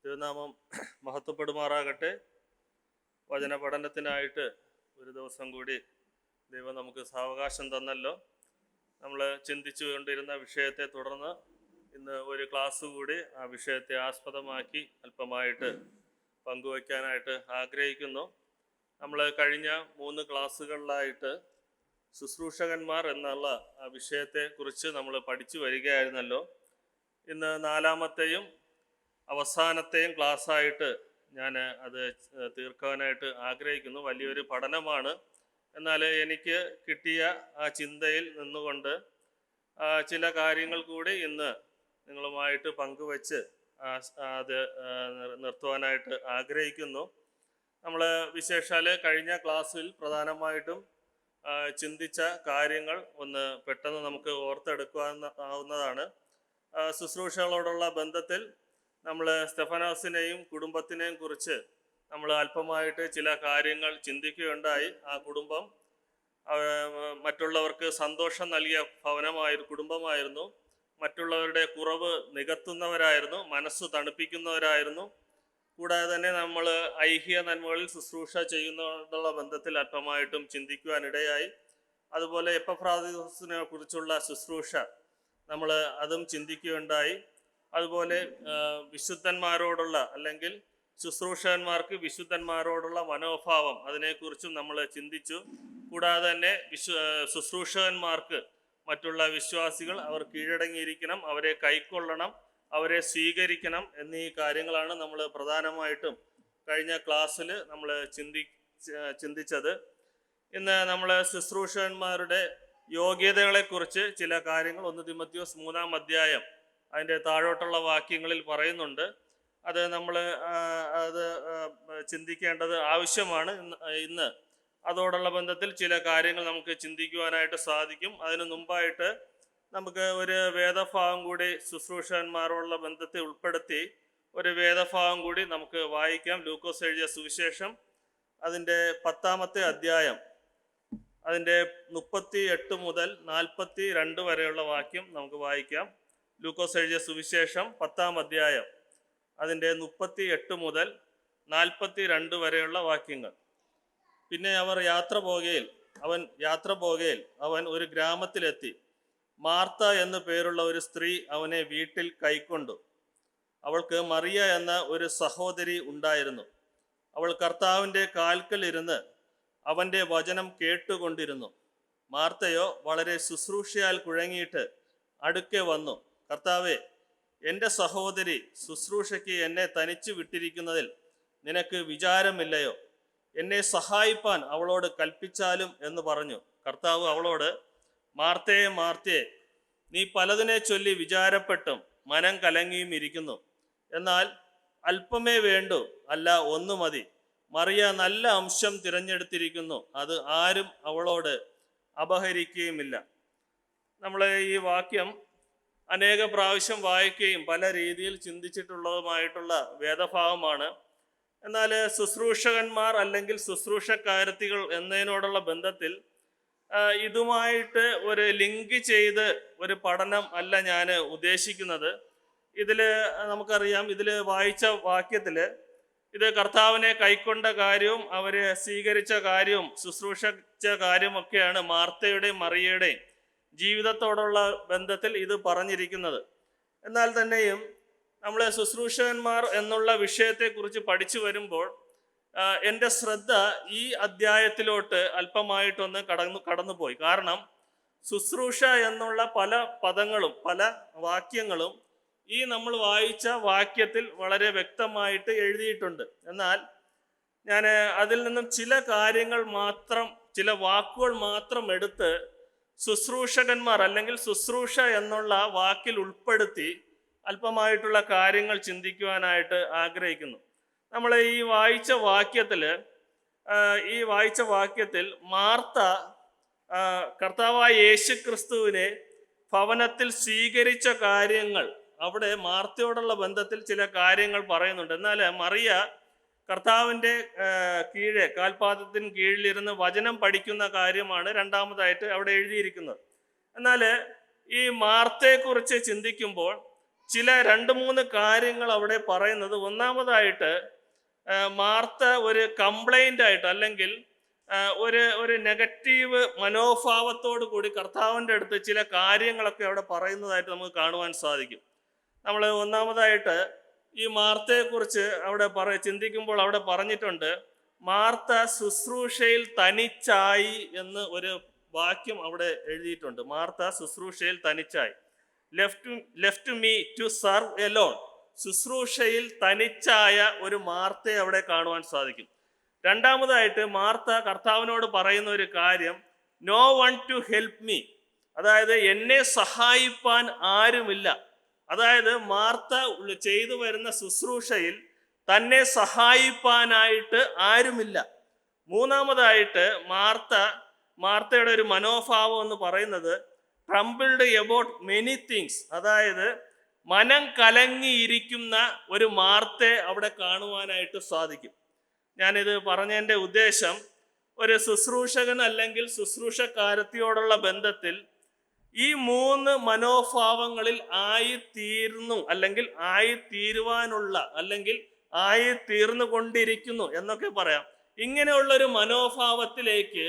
തിരുനാമം മഹത്വപ്പെടുമാറാകട്ടെ. വചന പഠനത്തിനായിട്ട് ഒരു ദിവസം കൂടി ദൈവം നമുക്ക് സാവകാശം തന്നല്ലോ. നമ്മൾ ചിന്തിച്ചു കൊണ്ടിരുന്ന വിഷയത്തെ തുടർന്ന് ഇന്ന് ഒരു ക്ലാസ് കൂടി ആ വിഷയത്തെ ആസ്പദമാക്കി അല്പമായിട്ട് പങ്കുവയ്ക്കാനായിട്ട് ആഗ്രഹിക്കുന്നു. നമ്മൾ കഴിഞ്ഞ 3 ക്ലാസ്സുകളിലായിട്ട് ശുശ്രൂഷകന്മാർ എന്നുള്ള ആ വിഷയത്തെക്കുറിച്ച് നമ്മൾ പഠിച്ചു വരികയായിരുന്നല്ലോ. ഇന്ന് 4ാമത്തെയും അവസാനത്തെയും ക്ലാസ്സായിട്ട് ഞാൻ അത് തീർക്കാനായിട്ട് ആഗ്രഹിക്കുന്നു. വലിയൊരു പഠനമാണ്. എന്നാൽ എനിക്ക് കിട്ടിയ ആ ചിന്തയിൽ നിന്നുകൊണ്ട് ചില കാര്യങ്ങൾ കൂടി ഇന്ന് നിങ്ങളുമായിട്ട് പങ്കുവച്ച് അത് നിർത്തുവാനായിട്ട് ആഗ്രഹിക്കുന്നു. നമ്മൾ വിശേഷാൽ കഴിഞ്ഞ ക്ലാസ്സിൽ പ്രധാനമായിട്ടും ചിന്തിച്ച കാര്യങ്ങൾ ഒന്ന് പെട്ടെന്ന് നമുക്ക് ഓർത്തെടുക്കാവുന്നതാണ്. ശുശ്രൂഷകളോടുള്ള ബന്ധത്തിൽ നമ്മൾ സ്തെഫാനോസിനെയും കുടുംബത്തിനെയും കുറിച്ച് നമ്മൾ അല്പമായിട്ട് ചില കാര്യങ്ങൾ ചിന്തിക്കുകയുണ്ടായി. ആ കുടുംബം മറ്റുള്ളവർക്ക് സന്തോഷം നൽകിയ കുടുംബമായിരുന്നു. മറ്റുള്ളവരുടെ കുറവ് നികത്തുന്നവരായിരുന്നു, മനസ്സ് തണുപ്പിക്കുന്നവരായിരുന്നു. കൂടാതെ തന്നെ നമ്മൾ ഐഹിക നന്മകളിൽ ശുശ്രൂഷ ചെയ്യുന്നതോടുള്ള ബന്ധത്തിൽ അല്പമായിട്ടും ചിന്തിക്കുവാനിടയായി. അതുപോലെ എപ്പഫ്രാദിത്തോസിനെ കുറിച്ചുള്ള ശുശ്രൂഷ നമ്മൾ അതും ചിന്തിക്കുകയുണ്ടായി. അതുപോലെ വിശുദ്ധന്മാരോടുള്ള അല്ലെങ്കിൽ ശുശ്രൂഷകന്മാർക്ക് വിശുദ്ധന്മാരോടുള്ള മനോഭാവം, അതിനെക്കുറിച്ചും നമ്മൾ ചിന്തിച്ചു. കൂടാതെ തന്നെ ശുശ്രൂഷകന്മാർക്ക് മറ്റുള്ള വിശ്വാസികൾ അവർ കീഴടങ്ങിയിരിക്കണം, അവരെ കൈക്കൊള്ളണം, അവരെ സ്വീകരിക്കണം എന്നീ കാര്യങ്ങളാണ് നമ്മൾ പ്രധാനമായിട്ടും കഴിഞ്ഞ ക്ലാസ്സിൽ നമ്മൾ ചിന്തിച്ചത്. ഇന്ന് നമ്മൾ ശുശ്രൂഷകന്മാരുടെ യോഗ്യതകളെക്കുറിച്ച് ചില കാര്യങ്ങൾ 1 തിമോഥെയോസ് 3-ാം അധ്യായം അതിൻ്റെ താഴോട്ടുള്ള വാക്യങ്ങളിൽ പറയുന്നുണ്ട്. അത് നമ്മൾ ചിന്തിക്കേണ്ടത് ആവശ്യമാണ്. ഇന്ന് അതോടുള്ള ബന്ധത്തിൽ ചില കാര്യങ്ങൾ നമുക്ക് ചിന്തിക്കുവാനായിട്ട് സാധിക്കും. അതിനു മുമ്പായിട്ട് നമുക്ക് ഒരു വേദഭാഗം കൂടി ശുശ്രൂഷകന്മാരോടുള്ള ബന്ധത്തെ ഉൾപ്പെടുത്തി ഒരു വേദഭാഗം കൂടി നമുക്ക് വായിക്കാം. ലൂക്കോസ് എഴുതിയ സുവിശേഷം അതിൻ്റെ 10-ാമത്തെ അധ്യായം അതിൻ്റെ 38 മുതൽ 42 വരെയുള്ള വാക്യം നമുക്ക് വായിക്കാം. ലൂക്കോസ് എഴുതിയ സുവിശേഷം 10-ാം അധ്യായം അതിൻ്റെ 38 മുതൽ 42 വരെയുള്ള വാക്യങ്ങൾ. പിന്നെ യാത്ര പോകയിൽ അവൻ ഒരു ഗ്രാമത്തിലെത്തി. മാർത്ത എന്നു പേരുള്ള ഒരു സ്ത്രീ അവനെ വീട്ടിൽ കൈക്കൊണ്ടു. അവൾക്ക് മറിയ എന്ന ഒരു സഹോദരി ഉണ്ടായിരുന്നു. അവൾ കർത്താവിൻ്റെ കാൽക്കൽ ഇരുന്ന് അവൻ്റെ വചനം കേട്ടുകൊണ്ടിരുന്നു. മാർത്തയോ വളരെ ശുശ്രൂഷയാൽ കുഴങ്ങിയിട്ട് അടുക്കെ വന്നു, കർത്താവേ, എൻ്റെ സഹോദരി ശുശ്രൂഷയ്ക്ക് എന്നെ തനിച്ചു വിട്ടിരിക്കുന്നതിൽ നിനക്ക് വിചാരമില്ലയോ? എന്നെ സഹായിപ്പാൻ അവളോട് കൽപ്പിച്ചാലും എന്ന് പറഞ്ഞു. കർത്താവ് അവളോട്, മാർത്തയെ മാർത്തയെ, നീ പലതിനെ ചൊല്ലി വിചാരപ്പെട്ടും മനം കലങ്ങിയും ഇരിക്കുന്നു. എന്നാൽ അല്പമേ വേണ്ടു, അല്ല ഒന്ന് മതി. മറിയ നല്ല അംശം തിരഞ്ഞെടുത്തിരിക്കുന്നു, അത് ആരും അവളോട് അപഹരിക്കുകയുമില്ല. നമ്മൾ ഈ വാക്യം അനേക പ്രാവശ്യം വായിക്കുകയും പല രീതിയിൽ ചിന്തിച്ചിട്ടുള്ളതുമായിട്ടുള്ള വേദഭാഗമാണ്. എന്നാൽ ശുശ്രൂഷകന്മാർ അല്ലെങ്കിൽ ശുശ്രൂഷക്കാരത്തികൾ എന്നതിനോടുള്ള ബന്ധത്തിൽ ഇതുമായിട്ട് ഒരു ലിങ്ക് ചെയ്ത് ഒരു പഠനം അല്ല ഞാൻ ഉദ്ദേശിക്കുന്നത്. ഇതിൽ നമുക്കറിയാം, ഇതിൽ വായിച്ച വാക്യത്തിൽ ഇത് കർത്താവിനെ കൈക്കൊണ്ട കാര്യവും അവരെ സ്വീകരിച്ച കാര്യവും ശുശ്രൂഷിച്ച കാര്യമൊക്കെയാണ് മാർത്തയുടെയും മറിയയുടെയും ജീവിതത്തോടുള്ള ബന്ധത്തിൽ ഇത് പറഞ്ഞിരിക്കുന്നത്. എന്നാൽ തന്നെയും നമ്മൾ ശുശ്രൂഷകന്മാർ എന്നുള്ള വിഷയത്തെക്കുറിച്ച് പഠിച്ചു വരുമ്പോൾ എൻ്റെ ശ്രദ്ധ ഈ അധ്യായത്തിലോട്ട് അല്പമായിട്ടൊന്ന് കടന്നുപോയി. കാരണം ശുശ്രൂഷ എന്നുള്ള പല പദങ്ങളും പല വാക്യങ്ങളും ഈ നമ്മൾ വായിച്ച വാക്യത്തിൽ വളരെ വ്യക്തമായിട്ട് എഴുതിയിട്ടുണ്ട്. എന്നാൽ ഞാൻ അതിൽ നിന്നും ചില കാര്യങ്ങൾ മാത്രം, ചില വാക്കുകൾ മാത്രം എടുത്ത് ശുശ്രൂഷകന്മാർ അല്ലെങ്കിൽ ശുശ്രൂഷ എന്നുള്ള വാക്കിൽ ഉൾപ്പെടുത്തി അല്പമായിട്ടുള്ള കാര്യങ്ങൾ ചിന്തിക്കുവാനായിട്ട് ആഗ്രഹിക്കുന്നു. നമ്മൾ ഈ വായിച്ച വാക്യത്തിൽ മാർത്ത കർത്താവായ യേശു ക്രിസ്തുവിനെ ഭവനത്തിൽ സ്വീകരിച്ച കാര്യങ്ങൾ, അവിടെ മാർത്തയോടുള്ള ബന്ധത്തിൽ ചില കാര്യങ്ങൾ പറയുന്നുണ്ട്. എന്നാൽ മറിയ കർത്താവിൻ്റെ കാൽപാദത്തിന് കീഴിലിരുന്ന് വചനം പഠിക്കുന്ന കാര്യമാണ് രണ്ടാമതായിട്ട് അവിടെ എഴുതിയിരിക്കുന്നത്. എന്നാൽ ഈ മാർത്തയെക്കുറിച്ച് ചിന്തിക്കുമ്പോൾ ചില 2-3 കാര്യങ്ങൾ അവിടെ പറയുന്നത്. ഒന്നാമതായിട്ട് മാർത്ത ഒരു കംപ്ലൈൻ്റ് ആയിട്ട് അല്ലെങ്കിൽ ഒരു നെഗറ്റീവ് മനോഭാവത്തോടു കൂടി കർത്താവിൻ്റെ അടുത്ത് ചില കാര്യങ്ങളൊക്കെ അവിടെ പറയുന്നതായിട്ട് നമുക്ക് കാണുവാൻ സാധിക്കും. നമ്മൾ ഒന്നാമതായിട്ട് ഈ മാർത്തയെക്കുറിച്ച് അവിടെ ചിന്തിക്കുമ്പോൾ അവിടെ പറഞ്ഞിട്ടുണ്ട്, മാർത്ത ശുശ്രൂഷയിൽ തനിച്ചായി എന്ന് ഒരു വാക്യം അവിടെ എഴുതിയിട്ടുണ്ട്. മാർത്ത ശുശ്രൂഷയിൽ തനിച്ചായി. Left me to serve alone. ശുശ്രൂഷയിൽ തനിച്ചായ ഒരു മാർത്തയെ അവിടെ കാണുവാൻ സാധിക്കും. രണ്ടാമതായിട്ട് മാർത്ത കർത്താവിനോട് പറയുന്ന ഒരു കാര്യം, no one to help me. അതായത് എന്നെ സഹായിപ്പാൻ ആരുമില്ല. അതായത് മാർത്ത ചെയ്തു വരുന്ന ശുശ്രൂഷയിൽ തന്നെ സഹായിപ്പാനായിട്ട് ആരുമില്ല. മൂന്നാമതായിട്ട് മാർത്തയുടെ ഒരു മനോഭാവം എന്ന് പറയുന്നത് ട്രംബിൾഡ് എബൌട്ട് മെനി തിങ്സ്. അതായത് മനം കലങ്ങിയിരിക്കുന്ന ഒരു മാർത്തയെ അവിടെ കാണുവാനായിട്ട് സാധിക്കും. ഞാനിത് പറഞ്ഞതിൻ്റെ ഉദ്ദേശം, ഒരു ശുശ്രൂഷകൻ അല്ലെങ്കിൽ ശുശ്രൂഷക്കാരത്തിയോടുള്ള ബന്ധത്തിൽ ഈ 3 മനോഭാവങ്ങളിൽ ആയിത്തീർന്നു അല്ലെങ്കിൽ ആയിത്തീരുവാനുള്ള അല്ലെങ്കിൽ ആയിത്തീർന്നു കൊണ്ടിരിക്കുന്നു എന്നൊക്കെ പറയാം. ഇങ്ങനെയുള്ളൊരു മനോഭാവത്തിലേക്ക്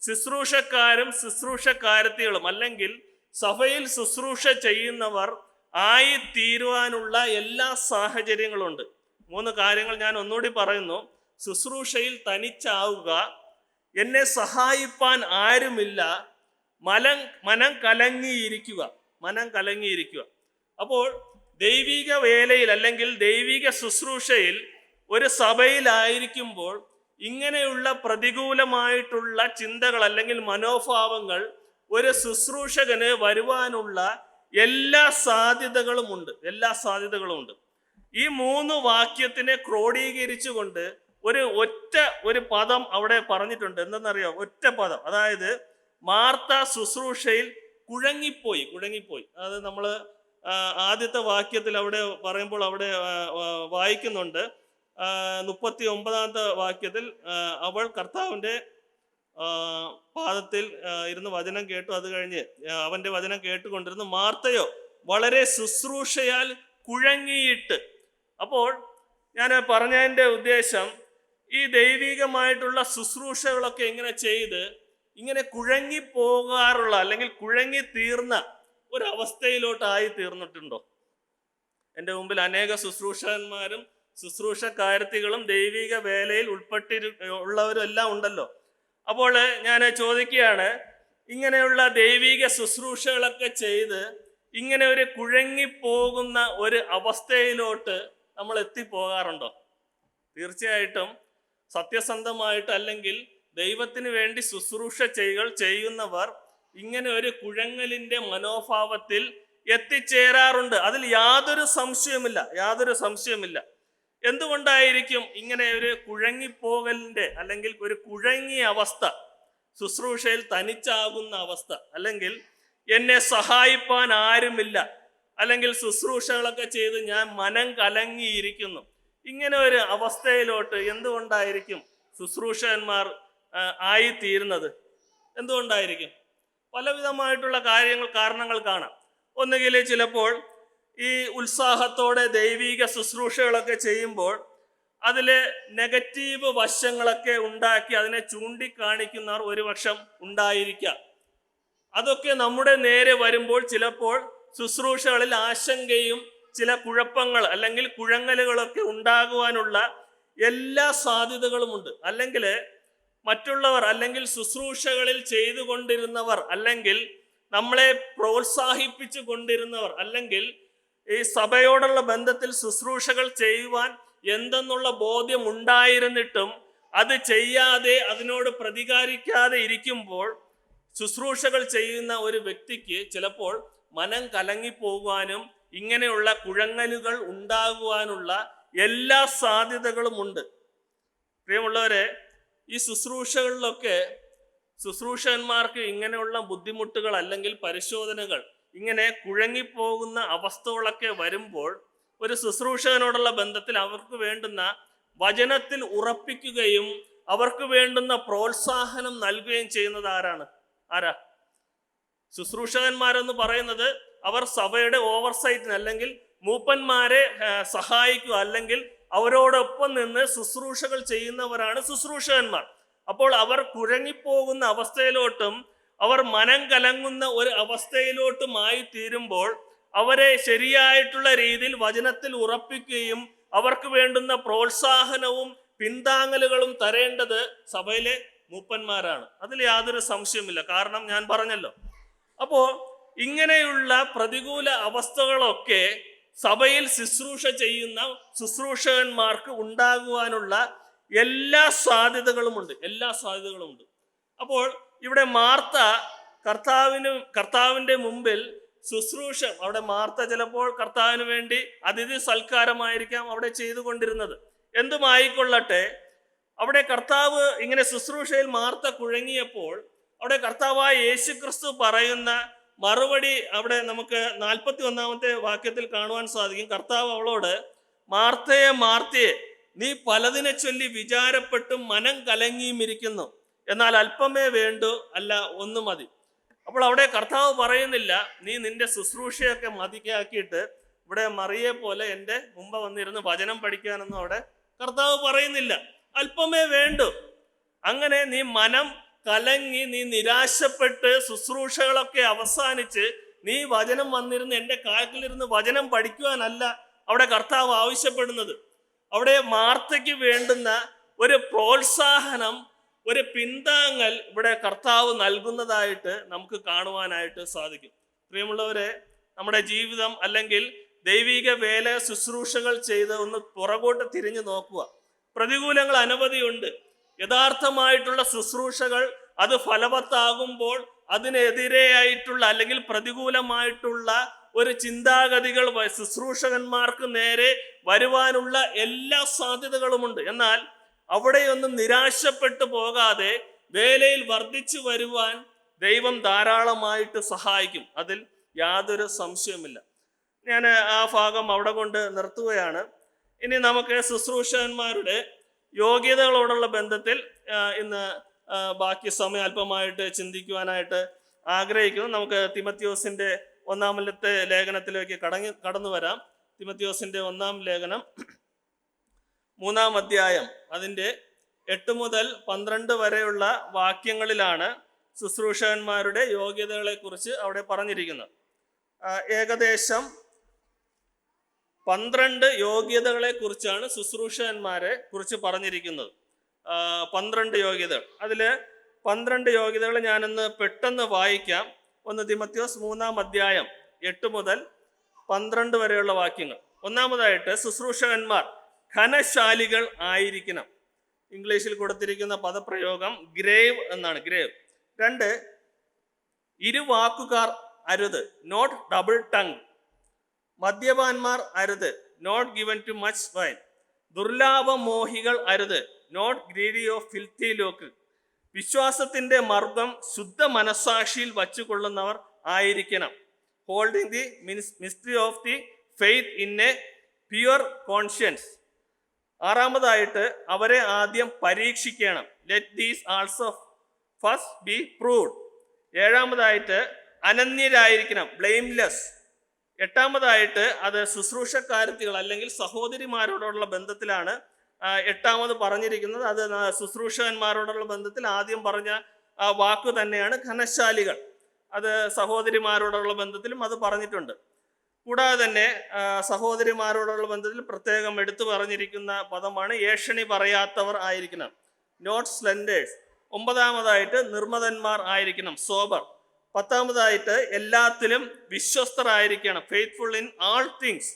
ശുശ്രൂഷക്കാരും ശുശ്രൂഷക്കാരത്തികളും അല്ലെങ്കിൽ സഭയിൽ ശുശ്രൂഷ ചെയ്യുന്നവർ ആയിത്തീരുവാനുള്ള എല്ലാ സാഹചര്യങ്ങളുണ്ട്. 3 കാര്യങ്ങൾ ഞാൻ ഒന്നുകൂടി പറയുന്നു. ശുശ്രൂഷയിൽ തനിച്ചാവുക, എന്നെ സഹായിപ്പാൻ ആരുമില്ല, മനം കലങ്ങിയിരിക്കുക. അപ്പോൾ ദൈവിക വേലയിൽ അല്ലെങ്കിൽ ദൈവിക ശുശ്രൂഷയിൽ ഒരു സഭയിലായിരിക്കുമ്പോൾ ഇങ്ങനെയുള്ള പ്രതികൂലമായിട്ടുള്ള ചിന്തകൾ അല്ലെങ്കിൽ മനോഭാവങ്ങൾ ഒരു ശുശ്രൂഷകന് വരുവാനുള്ള എല്ലാ സാധ്യതകളുമുണ്ട്. ഈ 3 വാക്യത്തിനെ ക്രോഡീകരിച്ചുകൊണ്ട് ഒരു പദം അവിടെ പറഞ്ഞിട്ടുണ്ട്. എന്തെന്നറിയോ? ഒറ്റ പദം. അതായത് മാർത്ത ശുശ്രൂഷയിൽ കുഴങ്ങിപ്പോയി. അത് നമ്മൾ ആദ്യത്തെ വാക്യത്തിൽ അവിടെ പറയുമ്പോൾ അവിടെ വായിക്കുന്നുണ്ട്. 39-ാമത്തെ വാക്യത്തിൽ അവൾ കർത്താവിൻ്റെ പാദത്തിൽ ഇരുന്ന് വചനം കേട്ടു. അത് കഴിഞ്ഞ് അവൻ്റെ വചനം കേട്ടുകൊണ്ടിരുന്നു. മാർത്തയോ വളരെ ശുശ്രൂഷയാൽ കുഴങ്ങിയിട്ട്. അപ്പോൾ ഞാൻ പറഞ്ഞതിൻ്റെ ഉദ്ദേശം, ഈ ദൈവികമായിട്ടുള്ള ശുശ്രൂഷകളൊക്കെ ഇങ്ങനെ കുഴങ്ങിപ്പോകാറുള്ള അല്ലെങ്കിൽ കുഴങ്ങി തീർന്ന ഒരവസ്ഥയിലോട്ടായി തീർന്നിട്ടുണ്ടോ? എൻ്റെ മുമ്പിൽ അനേക ശുശ്രൂഷകന്മാരും ശുശ്രൂഷക്കാരത്തികളും ദൈവിക വേലയിൽ ഉള്ളവരും എല്ലാം ഉണ്ടല്ലോ. അപ്പോൾ ഞാൻ ചോദിക്കുകയാണ്, ഇങ്ങനെയുള്ള ദൈവിക ശുശ്രൂഷകളൊക്കെ ചെയ്ത് ഇങ്ങനെ ഒരു കുഴങ്ങിപ്പോകുന്ന ഒരു അവസ്ഥയിലോട്ട് നമ്മൾ എത്തിപ്പോകാറുണ്ടോ? തീർച്ചയായിട്ടും സത്യസന്ധമായിട്ട് അല്ലെങ്കിൽ ദൈവത്തിന് വേണ്ടി ശുശ്രൂഷ ചെയ്യുന്നവർ ഇങ്ങനെ ഒരു കുഴങ്ങലിൻ്റെ മനോഭാവത്തിൽ എത്തിച്ചേരാറുണ്ട്. അതിൽ യാതൊരു സംശയമില്ല. എന്തുകൊണ്ടായിരിക്കും ഇങ്ങനെ ഒരു കുഴങ്ങിപ്പോകലിൻ്റെ അല്ലെങ്കിൽ ഒരു കുഴങ്ങിയ അവസ്ഥ, ശുശ്രൂഷയിൽ തനിച്ചാകുന്ന അവസ്ഥ, അല്ലെങ്കിൽ എന്നെ സഹായിപ്പാൻ ആരുമില്ല, അല്ലെങ്കിൽ ശുശ്രൂഷകളൊക്കെ ചെയ്ത് ഞാൻ മനം കലങ്ങിയിരിക്കുന്നു, ഇങ്ങനെ ഒരു അവസ്ഥയിലോട്ട് എന്തുകൊണ്ടായിരിക്കും ശുശ്രൂഷകന്മാർ ആയിത്തീരുന്നത്? എന്തുകൊണ്ടായിരിക്കും? പലവിധമായിട്ടുള്ള കാരണങ്ങൾ കാണാം. ഒന്നുകിൽ ചിലപ്പോൾ ഈ ഉത്സാഹത്തോടെ ദൈവിക ശുശ്രൂഷകളൊക്കെ ചെയ്യുമ്പോൾ അതിൽ നെഗറ്റീവ് വശങ്ങളൊക്കെ ഉണ്ടാക്കി അതിനെ ചൂണ്ടിക്കാണിക്കുന്നവർ ഒരുപക്ഷം ഉണ്ടായിരിക്കാം. അതൊക്കെ നമ്മുടെ നേരെ വരുമ്പോൾ ചിലപ്പോൾ ശുശ്രൂഷകളിൽ ആശങ്കയും ചില കുഴപ്പങ്ങൾ അല്ലെങ്കിൽ കുഴങ്ങലുകളൊക്കെ ഉണ്ടാകുവാനുള്ള എല്ലാ സാധ്യതകളുമുണ്ട്. അല്ലെങ്കിൽ മറ്റുള്ളവർ അല്ലെങ്കിൽ ശുശ്രൂഷകളിൽ ചെയ്തുകൊണ്ടിരുന്നവർ അല്ലെങ്കിൽ നമ്മളെ പ്രോത്സാഹിപ്പിച്ചു കൊണ്ടിരുന്നവർ അല്ലെങ്കിൽ ഈ സഭയോടുള്ള ബന്ധത്തിൽ ശുശ്രൂഷകൾ ചെയ്യുവാൻ എന്തെന്നുള്ള ബോധ്യം ഉണ്ടായിരുന്നിട്ടും അത് ചെയ്യാതെ അതിനോട് പ്രതികരിക്കാതെ ഇരിക്കുമ്പോൾ ശുശ്രൂഷകൾ ചെയ്യുന്ന ഒരു വ്യക്തിക്ക് ചിലപ്പോൾ മനം കലങ്ങിപ്പോകുവാനും ഇങ്ങനെയുള്ള കുഴങ്ങലുകൾ ഉണ്ടാകുവാനുള്ള എല്ലാ സാധ്യതകളുമുണ്ട്. പ്രിയമുള്ളവരെ, ഈ ശുശ്രൂഷകളിലൊക്കെ ശുശ്രൂഷകന്മാർക്ക് ഇങ്ങനെയുള്ള ബുദ്ധിമുട്ടുകൾ അല്ലെങ്കിൽ പരിശോധനകൾ, ഇങ്ങനെ കുഴങ്ങിപ്പോകുന്ന അവസ്ഥകളൊക്കെ വരുമ്പോൾ ഒരു ശുശ്രൂഷകനോടുള്ള ബന്ധത്തിൽ അവർക്ക് വേണ്ടുന്ന വചനത്തിൽ ഉറപ്പിക്കുകയും അവർക്ക് വേണ്ടുന്ന പ്രോത്സാഹനം നൽകുകയും ചെയ്യുന്നത് ആരാ? ശുശ്രൂഷകന്മാരെന്ന് പറയുന്നത് അവർ സഭയുടെ ഓവർസൈറ്റിന് അല്ലെങ്കിൽ മൂപ്പന്മാരെ സഹായിക്കുക, അല്ലെങ്കിൽ അവരോടൊപ്പം നിന്ന് ശുശ്രൂഷകൾ ചെയ്യുന്നവരാണ് ശുശ്രൂഷകന്മാർ. അപ്പോൾ അവർ കുഴങ്ങിപ്പോകുന്ന അവസ്ഥയിലോട്ടും അവർ മനം കലങ്ങുന്ന ഒരു അവസ്ഥയിലോട്ടുമായി തീരുമ്പോൾ അവരെ ശരിയായിട്ടുള്ള രീതിയിൽ വചനത്തിൽ ഉറപ്പിക്കുകയും അവർക്ക് വേണ്ടുന്ന പ്രോത്സാഹനവും പിന്താങ്ങലുകളും തരേണ്ടത് സഭയിലെ മൂപ്പന്മാരാണ്. അതിൽ യാതൊരു സംശയമില്ല. കാരണം ഞാൻ പറഞ്ഞല്ലോ. അപ്പോൾ ഇങ്ങനെയുള്ള പ്രതികൂല അവസ്ഥകളൊക്കെ സഭയിൽ ശുശ്രൂഷ ചെയ്യുന്ന ശുശ്രൂഷകന്മാർക്ക് ഉണ്ടാകുവാനുള്ള എല്ലാ സാധ്യതകളുമുണ്ട്. അപ്പോൾ ഇവിടെ മാർത്ത കർത്താവിൻ്റെ മുമ്പിൽ ശുശ്രൂഷ, അവിടെ മാർത്ത ചിലപ്പോൾ കർത്താവിന് വേണ്ടി അതിഥി സൽക്കാരമായിരിക്കാം അവിടെ ചെയ്തുകൊണ്ടിരുന്നത്. എന്തുമായിക്കൊള്ളട്ടെ, അവിടെ കർത്താവ് ഇങ്ങനെ ശുശ്രൂഷയിൽ മാർത്ത കുഴങ്ങിയപ്പോൾ അവിടെ കർത്താവായ യേശുക്രിസ്തു പറയുന്ന മറുപടി അവിടെ നമുക്ക് 41 വാക്യത്തിൽ കാണുവാൻ സാധിക്കും. കർത്താവ് അവളോട്, മാർത്തയെ മാർത്തയെ, നീ പലതിനെ ചൊല്ലി വിചാരപ്പെട്ടും മനം കലങ്ങിയും ഇരിക്കുന്നു, എന്നാൽ അല്പമേ വേണ്ടു, അല്ല ഒന്ന് മതി. അപ്പോൾ അവിടെ കർത്താവ് പറയുന്നില്ല നീ നിന്റെ ശുശ്രൂഷയൊക്കെ മതിയാക്കിയിട്ട് ഇവിടെ മറിയെ പോലെ എൻ്റെ മുമ്പ് വന്നിരുന്ന് വചനം പഠിക്കാനൊന്നും അവിടെ കർത്താവ് പറയുന്നില്ല. അല്പമേ വേണ്ടു. അങ്ങനെ നീ മനം കലങ്ങി, നീ നിരാശപ്പെട്ട് ശുശ്രൂഷകളൊക്കെ അവസാനിച്ച് നീ വചനം വന്നിരുന്ന് എൻ്റെ കാൽക്കിലിരുന്ന് വചനം പഠിക്കുവാനല്ല അവിടെ കർത്താവ് ആവശ്യപ്പെടുന്നത്. അവിടെ മാർത്തയ്ക്ക് വേണ്ടുന്ന ഒരു പ്രോത്സാഹനം, ഒരു പിന്താങ്ങൽ ഇവിടെ കർത്താവ് നൽകുന്നതായിട്ട് നമുക്ക് കാണുവാനായിട്ട് സാധിക്കും. പ്രിയമുള്ളവരെ, നമ്മുടെ ജീവിതം അല്ലെങ്കിൽ ദൈവിക വേല ശുശ്രൂഷകൾ ചെയ്ത് ഒന്ന് പുറകോട്ട് തിരിഞ്ഞു നോക്കുക. പ്രതികൂലങ്ങൾ അനവധിയുണ്ട്. യഥാർത്ഥമായിട്ടുള്ള ശുശ്രൂഷകൾ അത് ഫലവത്താകുമ്പോൾ അതിനെതിരെയായിട്ടുള്ള അല്ലെങ്കിൽ പ്രതികൂലമായിട്ടുള്ള ഒരു ചിന്താഗതികൾ ശുശ്രൂഷകന്മാർക്ക് നേരെ വരുവാനുള്ള എല്ലാ സാധ്യതകളുമുണ്ട്. എന്നാൽ അവിടെയൊന്നും നിരാശപ്പെട്ടു പോകാതെ വേലയിൽ വർദ്ധിച്ചു വരുവാൻ ദൈവം ധാരാളമായിട്ട് സഹായിക്കും. അതിൽ യാതൊരു സംശയവുമില്ല. ഞാൻ ആ ഭാഗം അവിടെ കൊണ്ട് നിർത്തുകയാണ്. ഇനി നമുക്ക് ശുശ്രൂഷകന്മാരുടെ യോഗ്യതകളോടുള്ള ബന്ധത്തിൽ ഇന്ന് ബാക്കി സമയം അല്പമായിട്ട് ചിന്തിക്കുവാനായിട്ട് ആഗ്രഹിക്കുന്നു. നമുക്ക് തിമത്യോസിൻ്റെ 1 ലേഖനത്തിലേക്ക് കടന്നു വരാം. തിമത്യോസിൻ്റെ 1 ലേഖനം 3 അധ്യായം അതിൻ്റെ 8 മുതൽ 12 വരെയുള്ള വാക്യങ്ങളിലാണ് ശുശ്രൂഷകന്മാരുടെ യോഗ്യതകളെ കുറിച്ച് അവിടെ പറഞ്ഞിരിക്കുന്നത്. ഏകദേശം 12 യോഗ്യതകളെ കുറിച്ചാണ് ശുശ്രൂഷകന്മാരെ കുറിച്ച് പറഞ്ഞിരിക്കുന്നത്. 12 യോഗ്യതകൾ. അതിൽ 12 യോഗ്യതകൾ ഞാനൊന്ന് പെട്ടെന്ന് വായിക്കാം. 1 തിമത്യോസ് 3 അധ്യായം 8 മുതൽ 12 വരെയുള്ള വാക്യങ്ങൾ. ഒന്നാമതായിട്ട്, ശുശ്രൂഷകന്മാർ ഘനശാലികൾ ആയിരിക്കണം. ഇംഗ്ലീഷിൽ കൊടുത്തിരിക്കുന്ന പദപ്രയോഗം ഗ്രേവ് എന്നാണ്. ഗ്രേവ്. 2, ഇരുവാക്കുകാർ അരുത്, നോട്ട് ഡബിൾ ടങ്. മദ്യപാന്മാർ അരുത്, not given to much wine. ദുർലാഭമോഹികൾ അരുത്, not greedy of filthy lucre. വിശ്വാസത്തിന്റെ മാർഗം ശുദ്ധ മനസ്സാക്ഷിയിൽ വച്ചുകൊള്ളുന്നവർ ആയിരിക്കണം. Holding the mystery of the faith in a pure conscience. 6, അവരെ ആദ്യം പരീക്ഷിക്കണം. Let these also first be proved. 7, അനന്യരായിരിക്കണം, ബ്ലെയിംലെസ്. 8, അത് ശുശ്രൂഷക്കാരത്തികൾ അല്ലെങ്കിൽ സഹോദരിമാരോടുള്ള ബന്ധത്തിലാണ് 8 പറഞ്ഞിരിക്കുന്നത്. അത് ശുശ്രൂഷകന്മാരോടുള്ള ബന്ധത്തിൽ ആദ്യം പറഞ്ഞ വാക്ക് തന്നെയാണ് ഘനശാലികൾ. അത് സഹോദരിമാരോടുള്ള ബന്ധത്തിലും അത് പറഞ്ഞിട്ടുണ്ട്. കൂടാതെ തന്നെ സഹോദരിമാരോടുള്ള ബന്ധത്തിൽ പ്രത്യേകം എടുത്തു പറഞ്ഞിരിക്കുന്ന പദമാണ് ഏഷണി പറയാത്തവർ ആയിരിക്കണം, നോട്ട് സ്ലെൻഡേഴ്സ്. 9, നിർമ്മതന്മാർ ആയിരിക്കണം, സോബർ. 10, എല്ലാത്തിലും വിശ്വസ്തരായിരിക്കണം, ഫെയ്ത്ത്ഫുൾ ഇൻ ആൾ തിങ്സ്.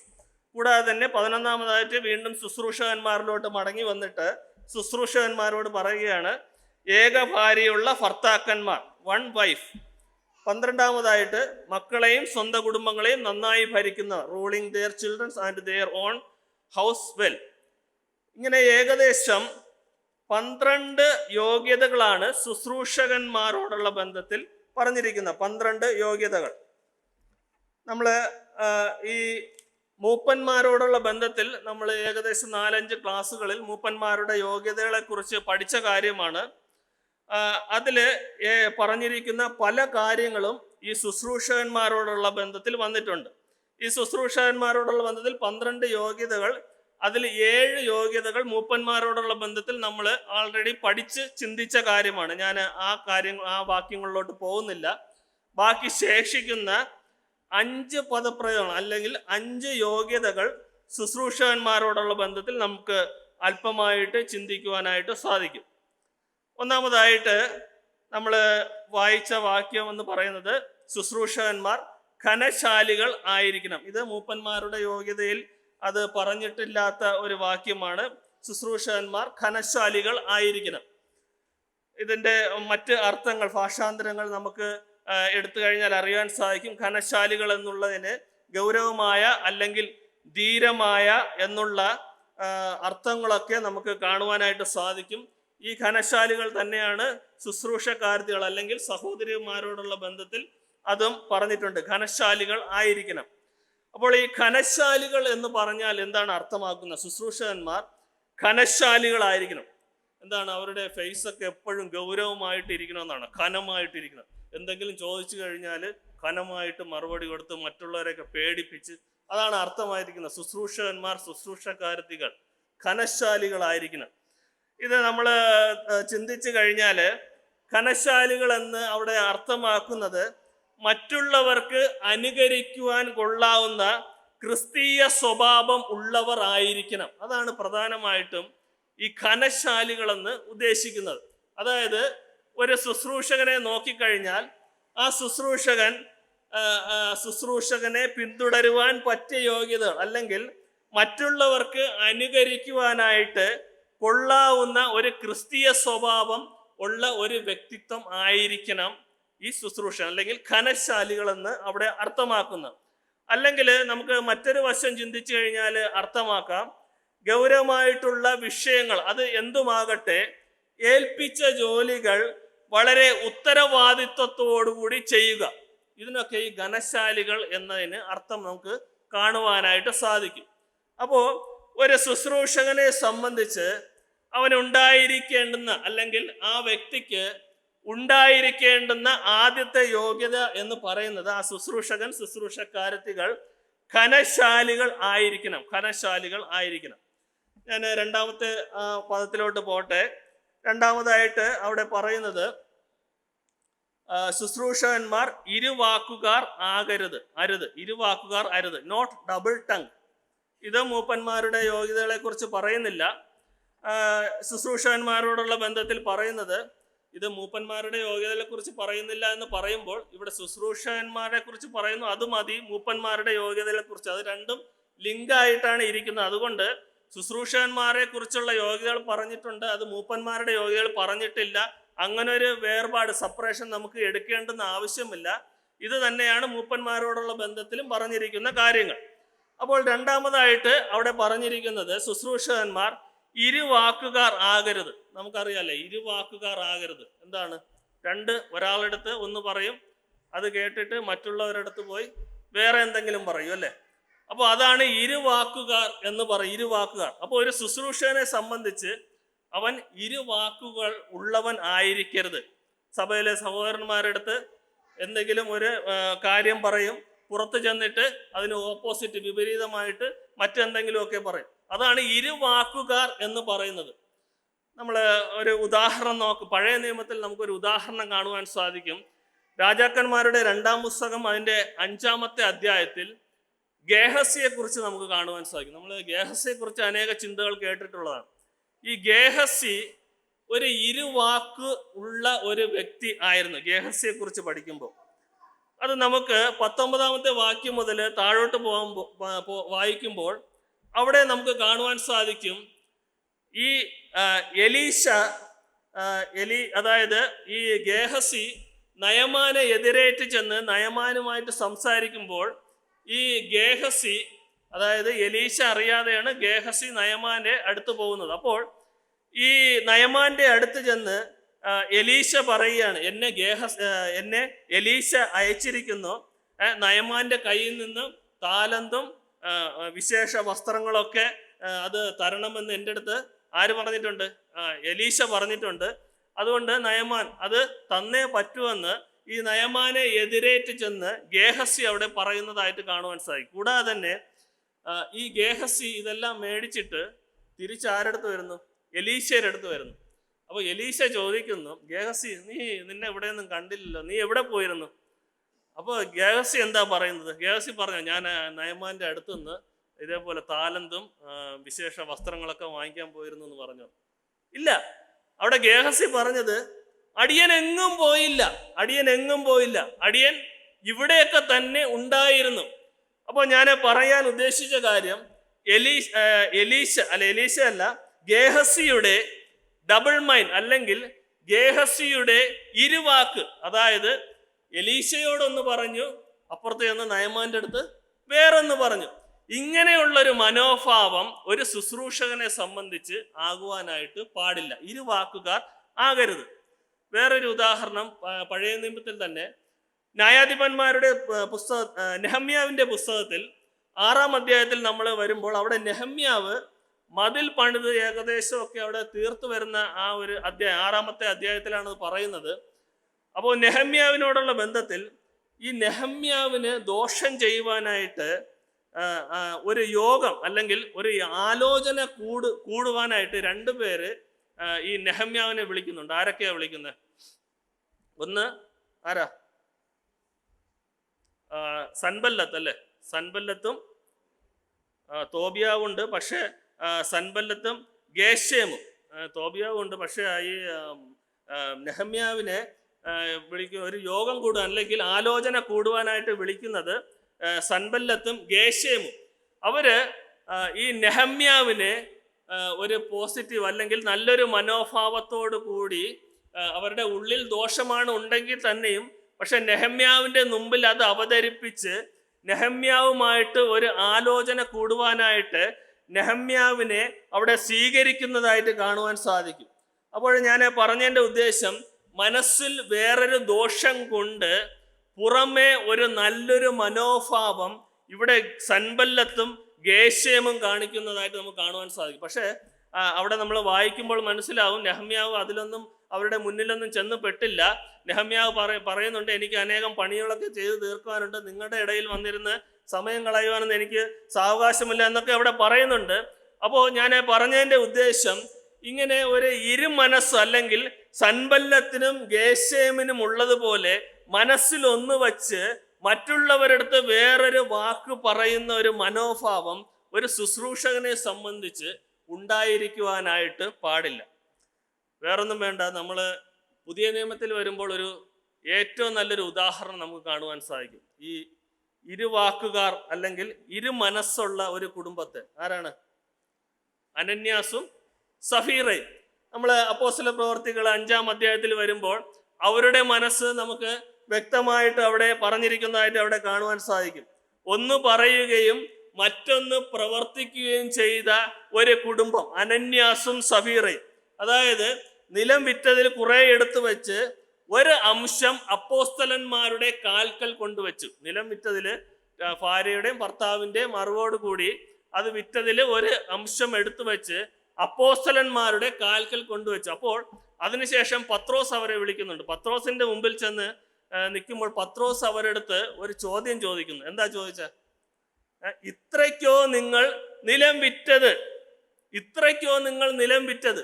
കൂടാതെ തന്നെ 11, വീണ്ടും ശുശ്രൂഷകന്മാരിലോട്ട് മടങ്ങി വന്നിട്ട് ശുശ്രൂഷകന്മാരോട് പറയുകയാണ് ഏക ഭാര്യയുള്ള ഭർത്താക്കന്മാർ, 1 വൈഫ്. 12, മക്കളെയും സ്വന്തം കുടുംബങ്ങളെയും നന്നായി ഭരിക്കുന്നവർ, ruling their childrens and their own house well. ഇങ്ങനെ ഏകദേശം 12 യോഗ്യതകളാണ് ശുശ്രൂഷകന്മാരോടുള്ള ബന്ധത്തിൽ പറഞ്ഞിരിക്കുന്ന 12 യോഗ്യതകൾ. നമ്മൾ ഈ മൂപ്പന്മാരോടുള്ള ബന്ധത്തിൽ നമ്മൾ ഏകദേശം 4-5 ക്ലാസ്സുകളിൽ മൂപ്പന്മാരുടെ യോഗ്യതകളെ കുറിച്ച് പഠിച്ച കാര്യമാണ്. അതിൽ പറഞ്ഞിരിക്കുന്ന പല കാര്യങ്ങളും ഈ ശുശ്രൂഷകന്മാരോടുള്ള ബന്ധത്തിൽ വന്നിട്ടുണ്ട്. ഈ ശുശ്രൂഷകന്മാരോടുള്ള ബന്ധത്തിൽ 12 യോഗ്യതകൾ, അതിൽ 7 യോഗ്യതകൾ മൂപ്പന്മാരോടുള്ള ബന്ധത്തിൽ നമ്മൾ ആൾറെഡി പഠിച്ച് ചിന്തിച്ച കാര്യമാണ്. ഞാൻ ആ വാക്യങ്ങളിലോട്ട് പോകുന്നില്ല. ബാക്കി ശേഷിക്കുന്ന 5 പദപ്രയോഗങ്ങൾ അല്ലെങ്കിൽ 5 യോഗ്യതകൾ ശുശ്രൂഷകന്മാരോടുള്ള ബന്ധത്തിൽ നമുക്ക് അല്പമായിട്ട് ചിന്തിക്കുവാനായിട്ട് സാധിക്കും. ഒന്നാമതായിട്ട് നമ്മൾ വായിച്ച വാക്യം എന്ന് പറയുന്നത് ശുശ്രൂഷകന്മാർ ഘനശാലികൾ ആയിരിക്കണം. ഇത് മൂപ്പന്മാരുടെ യോഗ്യതയിൽ അത് പറഞ്ഞിട്ടില്ലാത്ത ഒരു വാക്യമാണ്. ശുശ്രൂഷകന്മാർ ഘനശാലികൾ ആയിരിക്കണം. ഇതിൻ്റെ മറ്റ് അർത്ഥങ്ങൾ, ഭാഷാന്തരങ്ങൾ നമുക്ക് എടുത്തു കഴിഞ്ഞാൽ അറിയാൻ സാധിക്കും. ഘനശാലികൾ എന്നുള്ളതിന് ഗൗരവമായ അല്ലെങ്കിൽ ധീരമായ എന്നുള്ള അർത്ഥങ്ങളൊക്കെ നമുക്ക് കാണുവാനായിട്ട് സാധിക്കും. ഈ ഘനശാലികൾ തന്നെയാണ് ശുശ്രൂഷക്കാരത്തികൾ അല്ലെങ്കിൽ സഹോദരിമാരോടുള്ള ബന്ധത്തിൽ അതും പറഞ്ഞിട്ടുണ്ട്, ഘനശാലികൾ ആയിരിക്കണം. അപ്പോൾ ഈ ഘനശാലികൾ എന്ന് പറഞ്ഞാൽ എന്താണ് അർത്ഥമാക്കുന്നത്? ശുശ്രൂഷകന്മാർ ഘനശാലികളായിരിക്കണം. എന്താണ്? അവരുടെ ഫേസൊക്കെ എപ്പോഴും ഗൗരവമായിട്ടിരിക്കണമെന്നാണ്, ഘനമായിട്ടിരിക്കണം. എന്തെങ്കിലും ചോദിച്ചു കഴിഞ്ഞാൽ ഘനമായിട്ട് മറുപടി കൊടുത്ത് മറ്റുള്ളവരെയൊക്കെ പേടിപ്പിച്ച്, അതാണ് അർത്ഥമായിരിക്കുന്നത്. ശുശ്രൂഷകന്മാർ, ശുശ്രൂഷക്കാരത്തികൾ ഘനശാലികളായിരിക്കണം. ഇത് നമ്മൾ ചിന്തിച്ചു കഴിഞ്ഞാൽ ഘനശാലികൾ എന്ന് അവിടെ അർത്ഥമാക്കുന്നത് മറ്റുള്ളവർക്ക് അനുകരിക്കുവാൻ കൊള്ളാവുന്ന ക്രിസ്തീയ സ്വഭാവം ഉള്ളവർ ആയിരിക്കണം. അതാണ് പ്രധാനമായിട്ടും ഈ ഘനശാലികളെന്ന് ഉദ്ദേശിക്കുന്നത്. അതായത് ഒരു ശുശ്രൂഷകനെ നോക്കിക്കഴിഞ്ഞാൽ ആ ശുശ്രൂഷകനെ പിന്തുടരുവാൻ പറ്റിയ യോഗ്യതകൾ അല്ലെങ്കിൽ മറ്റുള്ളവർക്ക് അനുകരിക്കുവാനായിട്ട് കൊള്ളാവുന്ന ഒരു ക്രിസ്തീയ സ്വഭാവം ഉള്ള ഒരു വ്യക്തിത്വം ആയിരിക്കണം ഈ ശുശ്രൂഷ അല്ലെങ്കിൽ ഘനശാലികളെന്ന് അവിടെ അർത്ഥമാക്കുന്നത്. അല്ലെങ്കിൽ നമുക്ക് മറ്റൊരു വശം ചിന്തിച്ചു കഴിഞ്ഞാൽ അർത്ഥമാക്കാം, ഗൗരവമായിട്ടുള്ള വിഷയങ്ങൾ അത് എന്തുമാകട്ടെ ഏൽപ്പിച്ച ജോലികൾ വളരെ ഉത്തരവാദിത്വത്തോടുകൂടി ചെയ്യുക. ഇതിനൊക്കെ ഈ ഘനശാലികൾ എന്നതിന് അർത്ഥം നമുക്ക് കാണുവാനായിട്ട് സാധിക്കും. അപ്പോൾ ഒരു ശുശ്രൂഷകനെ സംബന്ധിച്ച് അവനുണ്ടായിരിക്കേണ്ടുന്ന അല്ലെങ്കിൽ ആ വ്യക്തിക്ക് ഉണ്ടായിരിക്കേണ്ടുന്ന ആദ്യത്തെ യോഗ്യത എന്ന് പറയുന്നത് ആ ശുശ്രൂഷകൻ, ശുശ്രൂഷക്കാരത്തികൾ ഘനശാലികൾ ആയിരിക്കണം. ഘനശാലികൾ ആയിരിക്കണം. ഞാൻ രണ്ടാമത്തെ പദത്തിലോട്ട് പോട്ടെ. രണ്ടാമതായിട്ട് അവിടെ പറയുന്നത് ശുശ്രൂഷകന്മാർ ഇരുവാക്കുകാർ അരുത്, നോട്ട് ഡബിൾ ടങ്. ഇത് മൂപ്പന്മാരുടെ യോഗ്യതകളെ കുറിച്ച് പറയുന്നില്ല. ശുശ്രൂഷകന്മാരോടുള്ള ബന്ധത്തിൽ പറയുന്നത് ഇത് മൂപ്പന്മാരുടെ യോഗ്യതകളെ കുറിച്ച് പറയുന്നില്ല എന്ന് പറയുമ്പോൾ ഇവിടെ ശുശ്രൂഷകന്മാരെ കുറിച്ച് പറയുന്നു. അത് മതി മൂപ്പന്മാരുടെ യോഗ്യതകളെ കുറിച്ച്, അത് രണ്ടും ലിങ്കായിട്ടാണ് ഇരിക്കുന്നത്. അതുകൊണ്ട് ശുശ്രൂഷകന്മാരെ കുറിച്ചുള്ള യോഗ്യതകൾ പറഞ്ഞിട്ടുണ്ട്, അത് മൂപ്പന്മാരുടെ യോഗ്യതകൾ പറഞ്ഞിട്ടില്ല. അങ്ങനെ ഒരു വേർപാട്, സെപ്പറേഷൻ നമുക്ക് എടുക്കേണ്ടുന്ന ആവശ്യമില്ല. ഇത് തന്നെയാണ് മൂപ്പന്മാരോടുള്ള ബന്ധത്തിലും പറഞ്ഞിരിക്കുന്ന കാര്യങ്ങൾ. അപ്പോൾ രണ്ടാമതായിട്ട് അവിടെ പറഞ്ഞിരിക്കുന്നത് ശുശ്രൂഷകന്മാർ ഇരുവാക്കുകാർ ആകരുത്. നമുക്കറിയാലേ ഇരുവാക്കുകാർ ആകരുത് എന്താണ്? ഒരാളെടുത്ത് ഒന്ന് പറയും, അത് കേട്ടിട്ട് മറ്റുള്ളവരടുത്ത് പോയി വേറെ എന്തെങ്കിലും പറയും അല്ലേ? അപ്പോൾ അതാണ് ഇരുവാക്കുകാർ എന്ന് പറയും, ഇരുവാക്കുകാർ. അപ്പോൾ ഒരു ശുശ്രൂഷകനെ സംബന്ധിച്ച് അവൻ ഇരുവാക്കുകൾ ഉള്ളവൻ ആയിരിക്കരുത്. സഭയിലെ സഹോദരന്മാരെടുത്ത് എന്തെങ്കിലും ഒരു കാര്യം പറയും, പുറത്ത് ചെന്നിട്ട് അതിന് ഓപ്പോസിറ്റ്, വിപരീതമായിട്ട് മറ്റെന്തെങ്കിലുമൊക്കെ പറയും. അതാണ് ഇരുവാക്കുകാർ എന്ന് പറയുന്നത്. നമ്മൾ ഒരു ഉദാഹരണം നോക്കും. പഴയ നിയമത്തിൽ നമുക്കൊരു ഉദാഹരണം കാണുവാൻ സാധിക്കും. രാജാക്കന്മാരുടെ 2-ാം പുസ്തകം അതിൻ്റെ 5-ാമത്തെ അധ്യായത്തിൽ ഗേഹസിയെക്കുറിച്ച് നമുക്ക് കാണുവാൻ സാധിക്കും. നമ്മൾ ഗേഹസിയെക്കുറിച്ച് അനേക ചിന്തകൾ കേട്ടിട്ടുള്ളതാണ്. ഈ ഗേഹസി ഒരു ഇരുവാക്ക് ഉള്ള ഒരു വ്യക്തി ആയിരുന്നു. ഗേഹസിയെക്കുറിച്ച് പഠിക്കുമ്പോൾ അത് നമുക്ക് 19-ാമത്തെ വാക്യം മുതൽ താഴോട്ട് വായിക്കുമ്പോൾ അവിടെ നമുക്ക് കാണുവാൻ സാധിക്കും. ഈ അതായത് ഈ ഗേഹസി നയമാനെ എതിരേറ്റ് ചെന്ന് നയമാനുമായിട്ട് സംസാരിക്കുമ്പോൾ ഈ ഗേഹസി, അതായത് എലീശ അറിയാതെയാണ് ഗേഹസി നയമാന്റെ അടുത്ത് പോകുന്നത്. അപ്പോൾ ഈ നയമാന്റെ അടുത്ത് ചെന്ന് എലീശ പറയുകയാണ്, എന്നെ എലീശ അയച്ചിരിക്കുന്നു, നയമാന്റെ കയ്യിൽ നിന്നും താലന്തും വിശേഷ വസ്ത്രങ്ങളൊക്കെ അത് തരണമെന്ന് എൻ്റെ അടുത്ത് ആര് പറഞ്ഞിട്ടുണ്ട്? എലീശ പറഞ്ഞിട്ടുണ്ട്. അതുകൊണ്ട് നയമാൻ അത് തന്നേ പറ്റുമെന്ന് ഈ നയമാനെ എതിരേറ്റ് ചെന്ന് ഗേഹസി അവിടെ പറയുന്നതായിട്ട് കാണുവാൻ സാധിക്കും. കൂടാതെ തന്നെ ഈ ഗേഹസി ഇതെല്ലാം മേടിച്ചിട്ട് തിരിച്ചാരടുത്ത് വരുന്നു? എലീശയുടെ അടുത്ത് വരുന്നു. അപ്പോൾ എലീശ ചോദിക്കുന്നു, ഗേഹസി, നിന്നെ എവിടെയൊന്നും കണ്ടില്ലല്ലോ, നീ എവിടെ പോയിരുന്നു? അപ്പോൾ ഗേഹസി എന്താ പറയുന്നത്? ഗേഹസി പറഞ്ഞു, ഞാൻ നയമാൻ്റെ അടുത്തുനിന്ന് ഇതേപോലെ താലന്തും വിശേഷ വസ്ത്രങ്ങളൊക്കെ വാങ്ങിക്കാൻ പോയിരുന്നു എന്ന് പറഞ്ഞു. ഇല്ല, അവിടെ ഗേഹസി പറഞ്ഞത്, അടിയൻ എങ്ങും പോയില്ല, അടിയൻ എങ്ങും പോയില്ല, അടിയൻ ഇവിടെയൊക്കെ തന്നെ ഉണ്ടായിരുന്നു. അപ്പോൾ ഞാൻ പറയാൻ ഉദ്ദേശിച്ച കാര്യം, എലീശ അല്ല, ഗേഹസിയുടെ ഡബിൾ മൈൻഡ് അല്ലെങ്കിൽ ഗേഹസിയുടെ ഇരുവാക്ക്. അതായത് എലീശയോടൊന്ന് പറഞ്ഞു, അപ്പുറത്ത് ചെന്ന് നയമാന്റെ അടുത്ത് വേറൊന്ന് പറഞ്ഞു. ഇങ്ങനെയുള്ളൊരു മനോഭാവം ഒരു ശുശ്രൂഷകനെ സംബന്ധിച്ച് ആകുവാനായിട്ട് പാടില്ല. ഇരുവാക്കുകാർ ആകരുത്. വേറൊരു ഉദാഹരണം പഴയ നിയമത്തിൽ തന്നെ ന്യായാധിപന്മാരുടെ പുസ്തകം, നെഹമ്യാവിന്റെ പുസ്തകത്തിൽ 6-ാം അധ്യായത്തിൽ നമ്മൾ വരുമ്പോൾ അവിടെ നെഹമ്യാവ് മതിൽ പണിത് ഏകദേശമൊക്കെ അവിടെ തീർത്തു വരുന്ന ആ ഒരു അധ്യായം, 6-ാമത്തെ അധ്യായത്തിലാണ് പറയുന്നത്. അപ്പോൾ നെഹമ്യാവിനോടുള്ള ബന്ധത്തിൽ ഈ നെഹമ്യാവിന് ദോഷം ചെയ്യുവാനായിട്ട് ഒരു യോഗം അല്ലെങ്കിൽ ഒരു ആലോചന കൂടുവാനായിട്ട് 2 പേര് ഈ നെഹമ്യാവിനെ വിളിക്കുന്നുണ്ട്. ആരൊക്കെയാ വിളിക്കുന്നത്? ഒന്ന് ആരാ? സൻബല്ലത്ത് അല്ലേ? സൻബല്ലത്തും തോബിയാവുണ്ട്. പക്ഷേ സൻബല്ലത്തും ഗേശേമും, തോബിയാവുണ്ട്. പക്ഷേ ഈ നെഹമ്യാവിനെ വിളിക്കുന്ന ഒരു യോഗം കൂടുവാൻ അല്ലെങ്കിൽ ആലോചന കൂടുവാനായിട്ട് വിളിക്കുന്നത് സൻബല്ലത്തും ഗേശേമും. അവര് ഈ നെഹമ്യാവിനെ ഒരു പോസിറ്റീവ് അല്ലെങ്കിൽ നല്ലൊരു മനോഭാവത്തോടു കൂടി, അവരുടെ ഉള്ളിൽ ദോഷമാണ് ഉണ്ടെങ്കിൽ തന്നെയും, പക്ഷെ നെഹമ്യാവിന്റെ മുമ്പിൽ അത് അവതരിപ്പിച്ച് നെഹമ്യാവുമായിട്ട് ഒരു ആലോചന കൂടുവാനായിട്ട് നെഹമ്യാവിനെ അവിടെ സ്വീകരിക്കുന്നതായിട്ട് കാണുവാൻ സാധിക്കും. അപ്പോൾ ഞാൻ പറഞ്ഞതിൻ്റെ ഉദ്ദേശം, മനസ്സിൽ വേറൊരു ദോഷം കൊണ്ട് പുറമേ ഒരു നല്ലൊരു മനോഭാവം ഇവിടെ സൻബല്ലത്തും ഗേശേമും കാണിക്കുന്നതായിട്ട് നമുക്ക് കാണുവാൻ സാധിക്കും. പക്ഷേ അവിടെ നമ്മൾ വായിക്കുമ്പോൾ മനസ്സിലാവും, നെഹമ്യാവ് അതിലൊന്നും അവരുടെ മുന്നിലൊന്നും ചെന്ന് പെട്ടില്ല. നെഹമ്യാവ് പറയുന്നുണ്ട്, എനിക്ക് അനേകം പണികളൊക്കെ ചെയ്ത് തീർക്കാനുണ്ട്, നിങ്ങളുടെ ഇടയിൽ വന്നിരുന്ന് സമയം കളയുവാനൊന്നും എനിക്ക് സാവകാശമില്ല എന്നൊക്കെ അവിടെ പറയുന്നുണ്ട്. അപ്പോൾ ഞാൻ പറഞ്ഞതിൻ്റെ ഉദ്ദേശം, ഇങ്ങനെ ഒരു ഇരുമനസ്സ് അല്ലെങ്കിൽ സൻബല്ലത്തിനും ഗേശേമിനും ഉള്ളതുപോലെ മനസ്സിൽ ഒന്ന് വച്ച് മറ്റുള്ളവരടുത്ത് വേറൊരു വാക്ക് പറയുന്ന ഒരു മനോഭാവം ഒരു ശുശ്രൂഷകനെ സംബന്ധിച്ച് ഉണ്ടായിരിക്കുവാനായിട്ട് പാടില്ല. വേറൊന്നും വേണ്ട. നമ്മൾ പുതിയ നിയമത്തിൽ വരുമ്പോൾ ഒരു ഏറ്റവും നല്ലൊരു ഉദാഹരണം നമുക്ക് കാണുവാൻ സാധിക്കും. ഈ ഇരുവാക്കുകാർ അല്ലെങ്കിൽ ഇരുമനസ്സുള്ള ഒരു കുടുംബത്തെ. ആരാണ്? അനന്യാസും സഫീറയും. നമ്മൾ അപ്പോസ്തല പ്രവർത്തികൾ 5-ാം അധ്യായത്തിൽ വരുമ്പോൾ അവരുടെ മനസ്സ് നമുക്ക് വ്യക്തമായിട്ട് അവിടെ പറഞ്ഞിരിക്കുന്നതായിട്ട് അവിടെ കാണുവാൻ സാധിക്കും. ഒന്ന് പറയുകയും മറ്റൊന്ന് പ്രവർത്തിക്കുകയും ചെയ്ത ഒരു കുടുംബം, അനന്യാസും സഫീറയും. അതായത് നിലം വിറ്റതിൽ കുറെ എടുത്തു വെച്ച് ഒരു അംശം അപ്പോസ്തലന്മാരുടെ കാൽക്കൽ കൊണ്ടുവച്ചു. നിലം വിറ്റതിൽ ഭാര്യയുടെയും ഭർത്താവിൻ്റെയും അറിവോട് കൂടി അത് വിറ്റതിൽ ഒരു അംശം എടുത്തു വെച്ച് അപ്പോസ്തലന്മാരുടെ കാൽക്കൽ കൊണ്ടുവച്ചു. അപ്പോൾ അതിനുശേഷം പത്രോസ് അവരെ വിളിക്കുന്നുണ്ട്. പത്രോസിന്റെ മുമ്പിൽ ചെന്ന് നിൽക്കുമ്പോൾ പത്രോസ് അവരെടുത്ത് ഒരു ചോദ്യം ചോദിക്കുന്നു. എന്താ ചോദിച്ച? ഇത്രയ്ക്കോ നിങ്ങൾ നിലം വിറ്റത്? ഇത്രയ്ക്കോ നിങ്ങൾ നിലം വിറ്റത്?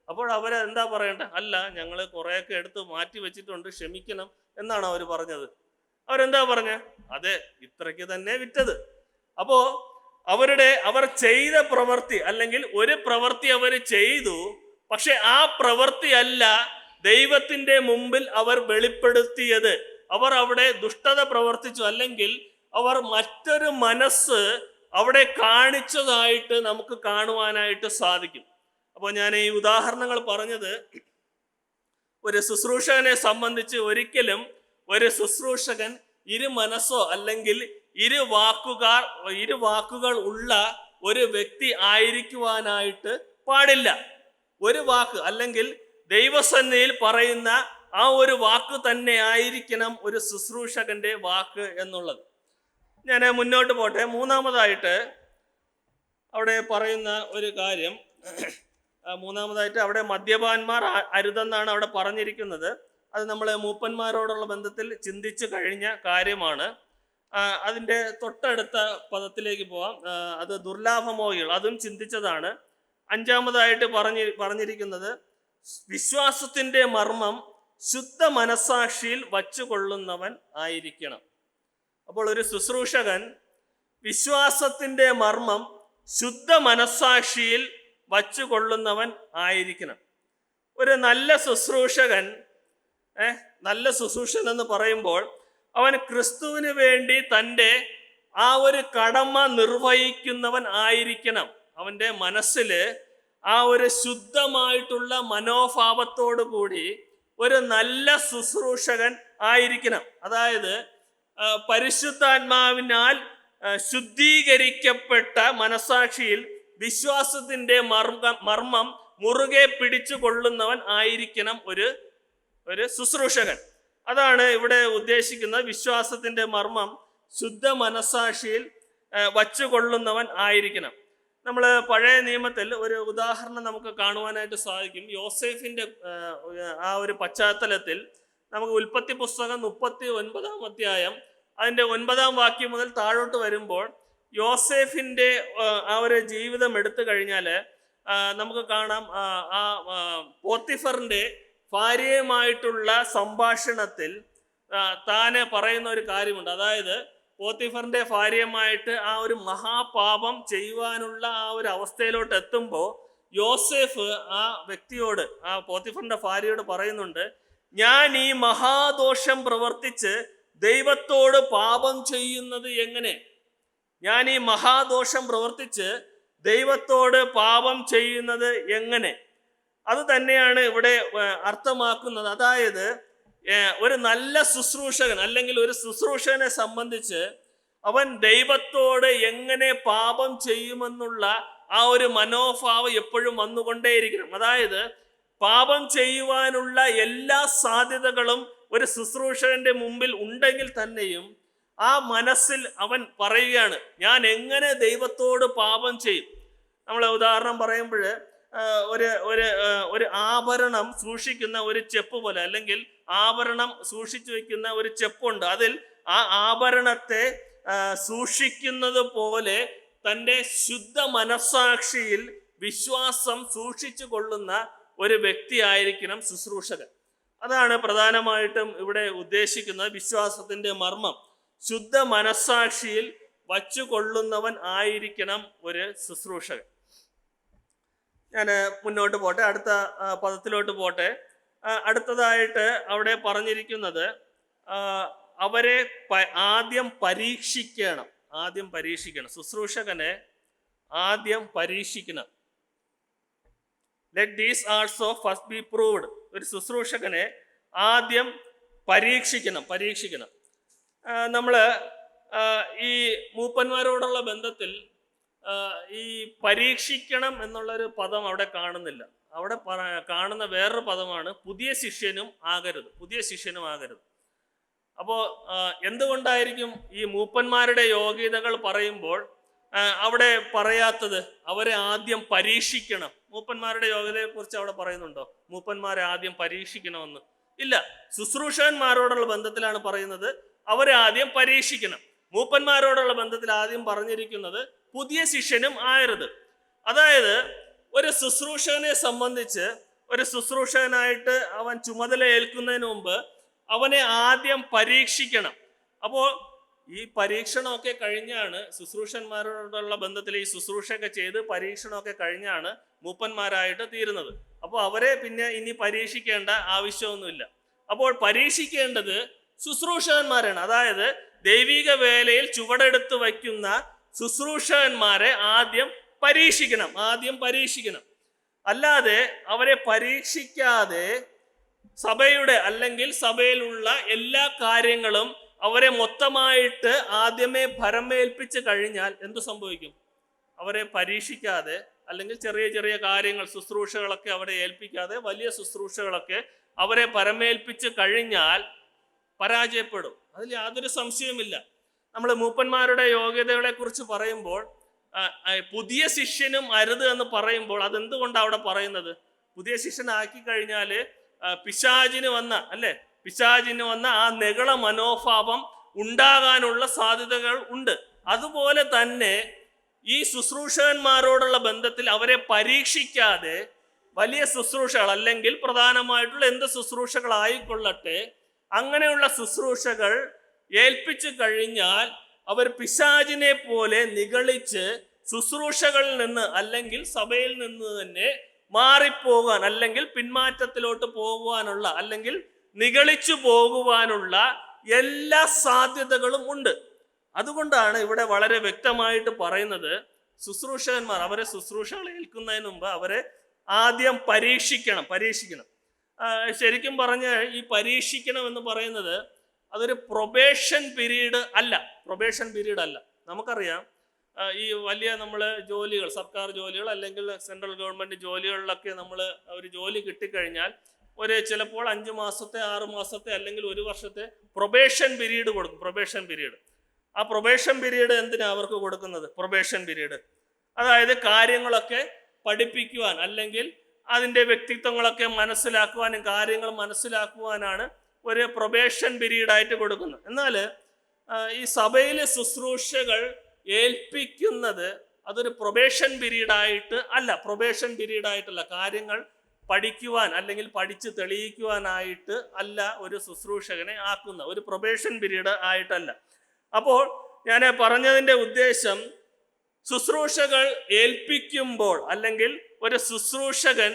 അപ്പോൾ അവരെ എന്താ പറയണ്ടേ? അല്ല, ഞങ്ങൾ കുറേയൊക്കെ എടുത്ത് മാറ്റി വെച്ചിട്ടുണ്ട്, ക്ഷമിക്കണം എന്നാണ് അവർ പറഞ്ഞത്. അവരെന്താ പറഞ്ഞ? അതെ, ഇത്രയ്ക്ക് തന്നെ വിറ്റത്. അപ്പോ അവർ ചെയ്ത പ്രവൃത്തി അല്ലെങ്കിൽ ഒരു പ്രവൃത്തി അവർ ചെയ്തു, പക്ഷെ ആ പ്രവൃത്തി അല്ല ദൈവത്തിന്റെ മുമ്പിൽ അവർ വെളിപ്പെടുത്തിയത്. അവർ അവിടെ ദുഷ്ടത പ്രവർത്തിച്ചു, അല്ലെങ്കിൽ അവർ മറ്റൊരു മനസ്സ് അവിടെ കാണിച്ചതായിട്ട് നമുക്ക് കാണുവാനായിട്ട് സാധിക്കും. അപ്പോൾ ഞാൻ ഈ ഉദാഹരണങ്ങൾ പറഞ്ഞത് ഒരു ശുശ്രൂഷകനെ സംബന്ധിച്ച് ഒരിക്കലും ഒരു ശുശ്രൂഷകൻ ഇരു മനസ്സോ അല്ലെങ്കിൽ ഇരു വാക്കുകൾ ഉള്ള ഒരു വ്യക്തി ആയിരിക്കുവാനായിട്ട് പാടില്ല. ഒരു വാക്ക് അല്ലെങ്കിൽ ദൈവസന്നിധിയിൽ പറയുന്ന ആ ഒരു വാക്ക് തന്നെ ആയിരിക്കണം ഒരു ശുശ്രൂഷകന്റെ വാക്ക് എന്നുള്ളത്. ഞാൻ മുന്നോട്ട് പോട്ടെ. മൂന്നാമതായിട്ട് അവിടെ പറയുന്ന ഒരു കാര്യം, അവിടെ മദ്യപാന്മാർ അരുതെന്നാണ് അവിടെ പറഞ്ഞിരിക്കുന്നത്. അത് നമ്മൾ മൂപ്പന്മാരോടുള്ള ബന്ധത്തിൽ ചിന്തിച്ചു കഴിഞ്ഞ കാര്യമാണ്. അതിൻ്റെ തൊട്ടടുത്ത പദത്തിലേക്ക് പോവാം. അത് ദുർലാഭമോഹികൾ, അതും ചിന്തിച്ചതാണ്. അഞ്ചാമതായിട്ട് പറഞ്ഞിരിക്കുന്നത് വിശ്വാസത്തിൻ്റെ മർമ്മം ശുദ്ധ മനസാക്ഷിയിൽ വച്ചുകൊള്ളുന്നവൻ ആയിരിക്കണം. അപ്പോൾ ഒരു ശുശ്രൂഷകൻ വിശ്വാസത്തിൻ്റെ മർമ്മം ശുദ്ധ മനസാക്ഷിയിൽ വച്ചുകൊള്ളുന്നവൻ ആയിരിക്കണം. ഒരു നല്ല ശുശ്രൂഷകൻ എന്ന് പറയുമ്പോൾ അവൻ ക്രിസ്തുവിന് വേണ്ടി തൻ്റെ ആ ഒരു കടമ നിർവഹിക്കുന്നവൻ ആയിരിക്കണം. അവൻ്റെ മനസ്സിൽ ആ ഒരു ശുദ്ധമായിട്ടുള്ള മനോഭാവത്തോടു കൂടി ഒരു നല്ല ശുശ്രൂഷകൻ ആയിരിക്കണം. അതായത് പരിശുദ്ധാത്മാവിനാൽ ശുദ്ധീകരിക്കപ്പെട്ട മനസാക്ഷിയിൽ വിശ്വാസത്തിൻ്റെ മർമ്മം മുറുകെ പിടിച്ചു കൊള്ളുന്നവൻ ആയിരിക്കണം ഒരു ശുശ്രൂഷകൻ. അതാണ് ഇവിടെ ഉദ്ദേശിക്കുന്നത്. വിശ്വാസത്തിൻ്റെ മർമ്മം ശുദ്ധ മനസാക്ഷിയിൽ വച്ചുകൊള്ളുന്നവൻ ആയിരിക്കണം. നമ്മൾ പഴയ നിയമത്തിൽ ഒരു ഉദാഹരണം നമുക്ക് കാണുവാനായിട്ട് സാധിക്കും. യോസേഫിൻ്റെ ആ ഒരു പശ്ചാത്തലത്തിൽ നമുക്ക് ഉൽപ്പത്തി പുസ്തകം 39-ാം അധ്യായം അതിൻ്റെ 9-ാം വാക്യം മുതൽ താഴോട്ട് വരുമ്പോൾ യോസേഫിൻ്റെ ആ ഒരു ജീവിതം എടുത്തു കഴിഞ്ഞാൽ നമുക്ക് കാണാം. പോത്തിഫറിൻ്റെ ഭാര്യയുമായിട്ടുള്ള സംഭാഷണത്തിൽ താനെ പറയുന്ന ഒരു കാര്യമുണ്ട്. അതായത് പോത്തിഫറിൻ്റെ ഭാര്യയുമായിട്ട് ആ ഒരു മഹാപാപം ചെയ്യുവാനുള്ള ആ ഒരു അവസ്ഥയിലോട്ട് എത്തുമ്പോൾ യോസേഫ് ആ വ്യക്തിയോട്, ആ പോത്തിഫറിൻ്റെ ഭാര്യയോട് പറയുന്നുണ്ട്, ഞാൻ ഈ മഹാദോഷം പ്രവർത്തിച്ച് ദൈവത്തോട് പാപം ചെയ്യുന്നത് എങ്ങനെ? ഞാൻ ഈ മഹാദോഷം പ്രവർത്തിച്ച് ദൈവത്തോട് പാപം ചെയ്യുന്നത് എങ്ങനെ? അത് തന്നെയാണ് ഇവിടെ അർത്ഥമാക്കുന്നത്. അതായത് ഒരു നല്ല ശുശ്രൂഷകൻ അല്ലെങ്കിൽ ഒരു ശുശ്രൂഷകനെ സംബന്ധിച്ച് അവൻ ദൈവത്തോട് എങ്ങനെ പാപം ചെയ്യുമെന്നുള്ള ആ ഒരു മനോഭാവം എപ്പോഴും വന്നുകൊണ്ടേയിരിക്കണം. അതായത് പാപം ചെയ്യുവാനുള്ള എല്ലാ സാധ്യതകളും ഒരു ശുശ്രൂഷകന്റെ മുമ്പിൽ ഉണ്ടെങ്കിൽ തന്നെയും ആ മനസ്സിൽ അവൻ പറയുകയാണ്, ഞാൻ എങ്ങനെ ദൈവത്തോട് പാപം ചെയ്യും. നമ്മൾ ഉദാഹരണം പറയുമ്പോൾ ഒരു ആഭരണം സൂക്ഷിക്കുന്ന ഒരു ചെപ്പ് പോലെ, അല്ലെങ്കിൽ ആഭരണം സൂക്ഷിച്ചു വെക്കുന്ന ഒരു ചെപ്പുണ്ട്. അതിൽ ആ ആഭരണത്തെ സൂക്ഷിക്കുന്നത് പോലെ തൻ്റെ ശുദ്ധ മനസാക്ഷിയിൽ വിശ്വാസം സൂക്ഷിച്ചു കൊള്ളുന്ന ഒരു വ്യക്തിയായിരിക്കണം ശുശ്രൂഷകൻ. അതാണ് പ്രധാനമായിട്ടും ഇവിടെ ഉദ്ദേശിക്കുന്നത്. വിശ്വാസത്തിൻ്റെ മർമ്മം ശുദ്ധ മനസാക്ഷിയിൽ വച്ചുകൊള്ളുന്നവൻ ആയിരിക്കണം ഒരു ശുശ്രൂഷകൻ. ഞാൻ മുന്നോട്ട് പോട്ടെ, അടുത്ത പദത്തിലോട്ട് പോട്ടെ. അടുത്തതായിട്ട് അവിടെ പറഞ്ഞിരിക്കുന്നത് അവരെ ആദ്യം പരീക്ഷിക്കണം. ശുശ്രൂഷകനെ ആദ്യം പരീക്ഷിക്കണം. Let these also first be proved. ഒരു ശുശ്രൂഷകനെ ആദ്യം പരീക്ഷിക്കണം. നമ്മൾ ഈ മൂപ്പന്മാരോടുള്ള ബന്ധത്തിൽ ഈ പരീക്ഷിക്കണം എന്നുള്ളൊരു പദം അവിടെ കാണുന്നില്ല. അവിടെ കാണുന്ന വേറൊരു പദമാണ് പുതിയ ശിഷ്യനും ആകരുത്. അപ്പോൾ എന്തുകൊണ്ടായിരിക്കും ഈ മൂപ്പന്മാരുടെ യോഗ്യതകൾ പറയുമ്പോൾ അവിടെ പറയാത്തത്? അവരെ ആദ്യം പരീക്ഷിക്കണം. മൂപ്പന്മാരുടെ യോഗ്യതയെ കുറിച്ച് അവിടെ പറയുന്നുണ്ടോ? മൂപ്പന്മാരെ ആദ്യം പരീക്ഷിക്കണമെന്ന് ഇല്ല. ശുശ്രൂഷകന്മാരോടുള്ള ബന്ധത്തിലാണ് പറയുന്നത് അവരെ ആദ്യം പരീക്ഷിക്കണം. മൂപ്പന്മാരോടുള്ള ബന്ധത്തിൽ ആദ്യം പറഞ്ഞിരിക്കുന്നത് പുതിയ ശിഷ്യനും ആകരുത്. അതായത് ഒരു ശുശ്രൂഷകനെ സംബന്ധിച്ച് ഒരു ശുശ്രൂഷകനായിട്ട് അവൻ ചുമതല ഏൽക്കുന്നതിന് മുമ്പ് അവനെ ആദ്യം പരീക്ഷിക്കണം. അപ്പോൾ ഈ പരീക്ഷണമൊക്കെ കഴിഞ്ഞാണ് ശുശ്രൂഷന്മാരോടുള്ള ബന്ധത്തിൽ ഈ ശുശ്രൂഷയൊക്കെ ചെയ്ത് പരീക്ഷണമൊക്കെ കഴിഞ്ഞാണ് മൂപ്പന്മാരായിട്ട് തീരുന്നത്. അപ്പോൾ അവരെ പിന്നെ ഇനി പരീക്ഷിക്കേണ്ട ആവശ്യമൊന്നുമില്ല. അപ്പോൾ പരീക്ഷിക്കേണ്ടത് ശുശ്രൂഷകന്മാരാണ്. അതായത് ദൈവിക വേലയിൽ ചുവടെടുത്ത് വയ്ക്കുന്ന ശുശ്രൂഷകന്മാരെ ആദ്യം പരീക്ഷിക്കണം. അല്ലാതെ അവരെ പരീക്ഷിക്കാതെ സഭയുടെ അല്ലെങ്കിൽ സഭയിലുള്ള എല്ലാ കാര്യങ്ങളും അവരെ മൊത്തമായിട്ട് ആദ്യമേ ഭരമേൽപ്പിച്ച് കഴിഞ്ഞാൽ എന്തു സംഭവിക്കും? അവരെ പരീക്ഷിക്കാതെ അല്ലെങ്കിൽ ചെറിയ ചെറിയ കാര്യങ്ങൾ ശുശ്രൂഷകളൊക്കെ അവരെ ഏൽപ്പിക്കാതെ വലിയ ശുശ്രൂഷകളൊക്കെ അവരെ പരമേൽപ്പിച്ച് കഴിഞ്ഞാൽ പരാജയപ്പെടും. അതിൽ യാതൊരു സംശയവുമില്ല. നമ്മൾ മൂപ്പന്മാരുടെ യോഗ്യതകളെ കുറിച്ച് പറയുമ്പോൾ പുതിയ ശിഷ്യനും അരുത് എന്ന് പറയുമ്പോൾ അതെന്തുകൊണ്ടാണ് അവിടെ പറയുന്നത്? പുതിയ ശിഷ്യനാക്കി കഴിഞ്ഞാൽ പിശാചിന് വന്ന ആ നെഗള മനോഭാവം ഉണ്ടാകാനുള്ള സാധ്യതകൾ ഉണ്ട്. അതുപോലെ തന്നെ ഈ ശുശ്രൂഷകന്മാരോടുള്ള ബന്ധത്തിൽ അവരെ പരീക്ഷിക്കാതെ വലിയ ശുശ്രൂഷകൾ അല്ലെങ്കിൽ പ്രധാനമായിട്ടുള്ള എന്ത് ശുശ്രൂഷകളായിക്കൊള്ളട്ടെ, അങ്ങനെയുള്ള ശുശ്രൂഷകൾ ഏൽപ്പിച്ചു കഴിഞ്ഞാൽ അവർ പിശാചിനെ പോലെ നിഗളിച്ച് ശുശ്രൂഷകളിൽ നിന്ന് അല്ലെങ്കിൽ സഭയിൽ നിന്ന് തന്നെ മാറിപ്പോകാൻ അല്ലെങ്കിൽ പിന്മാറ്റത്തിലോട്ട് പോകുവാനുള്ള അല്ലെങ്കിൽ നിഗളിച്ചു പോകുവാനുള്ള എല്ലാ സാധ്യതകളും ഉണ്ട്. അതുകൊണ്ടാണ് ഇവിടെ വളരെ വ്യക്തമായിട്ട് പറയുന്നത്, ശുശ്രൂഷകന്മാർ അവരെ ശുശ്രൂഷകൾ ഏൽക്കുന്നതിന് മുമ്പ് അവരെ ആദ്യം പരീക്ഷിക്കണം. ശരിക്കും പറഞ്ഞ ഈ പരീക്ഷിക്കണം എന്ന് പറയുന്നത് അതൊരു പ്രൊബേഷൻ പീരീഡ് അല്ല. നമുക്കറിയാം ഈ വലിയ നമ്മൾ ജോലികൾ, സർക്കാർ ജോലികൾ അല്ലെങ്കിൽ സെൻട്രൽ ഗവൺമെൻറ് ജോലികളിലൊക്കെ നമ്മൾ ഒരു ജോലി കിട്ടിക്കഴിഞ്ഞാൽ ചിലപ്പോൾ 5 മാസത്തെ 6 മാസത്തെ അല്ലെങ്കിൽ 1 വർഷത്തെ പ്രൊബേഷൻ പീരീഡ് കൊടുക്കും. ആ പ്രൊബേഷൻ പീരീഡ് എന്തിനാണ് അവർക്ക് കൊടുക്കുന്നത്? പ്രൊബേഷൻ പീരീഡ് അതായത് കാര്യങ്ങളൊക്കെ പഠിപ്പിക്കുവാൻ അല്ലെങ്കിൽ അതിൻ്റെ വ്യക്തിത്വങ്ങളൊക്കെ മനസ്സിലാക്കുവാനും കാര്യങ്ങൾ മനസ്സിലാക്കുവാനാണ് ഒരു പ്രൊബേഷൻ പീരീഡായിട്ട് കൊടുക്കുന്നത്. എന്നാൽ ഈ സഭയിലെ ശുശ്രൂഷകൾ ഏൽപ്പിക്കുന്നത് അതൊരു പ്രൊബേഷൻ പീരീഡായിട്ടല്ല. കാര്യങ്ങൾ പഠിക്കുവാൻ അല്ലെങ്കിൽ പഠിച്ച് തെളിയിക്കുവാനായിട്ട് അല്ല ഒരു ശുശ്രൂഷകനെ ആക്കുന്ന, ഒരു പ്രൊബേഷൻ പീരീഡ് ആയിട്ടല്ല. അപ്പോൾ ഞാൻ പറഞ്ഞതിൻ്റെ ഉദ്ദേശം, ശുശ്രൂഷകൾ ഏൽപ്പിക്കുമ്പോൾ അല്ലെങ്കിൽ ഒരു ശുശ്രൂഷകൻ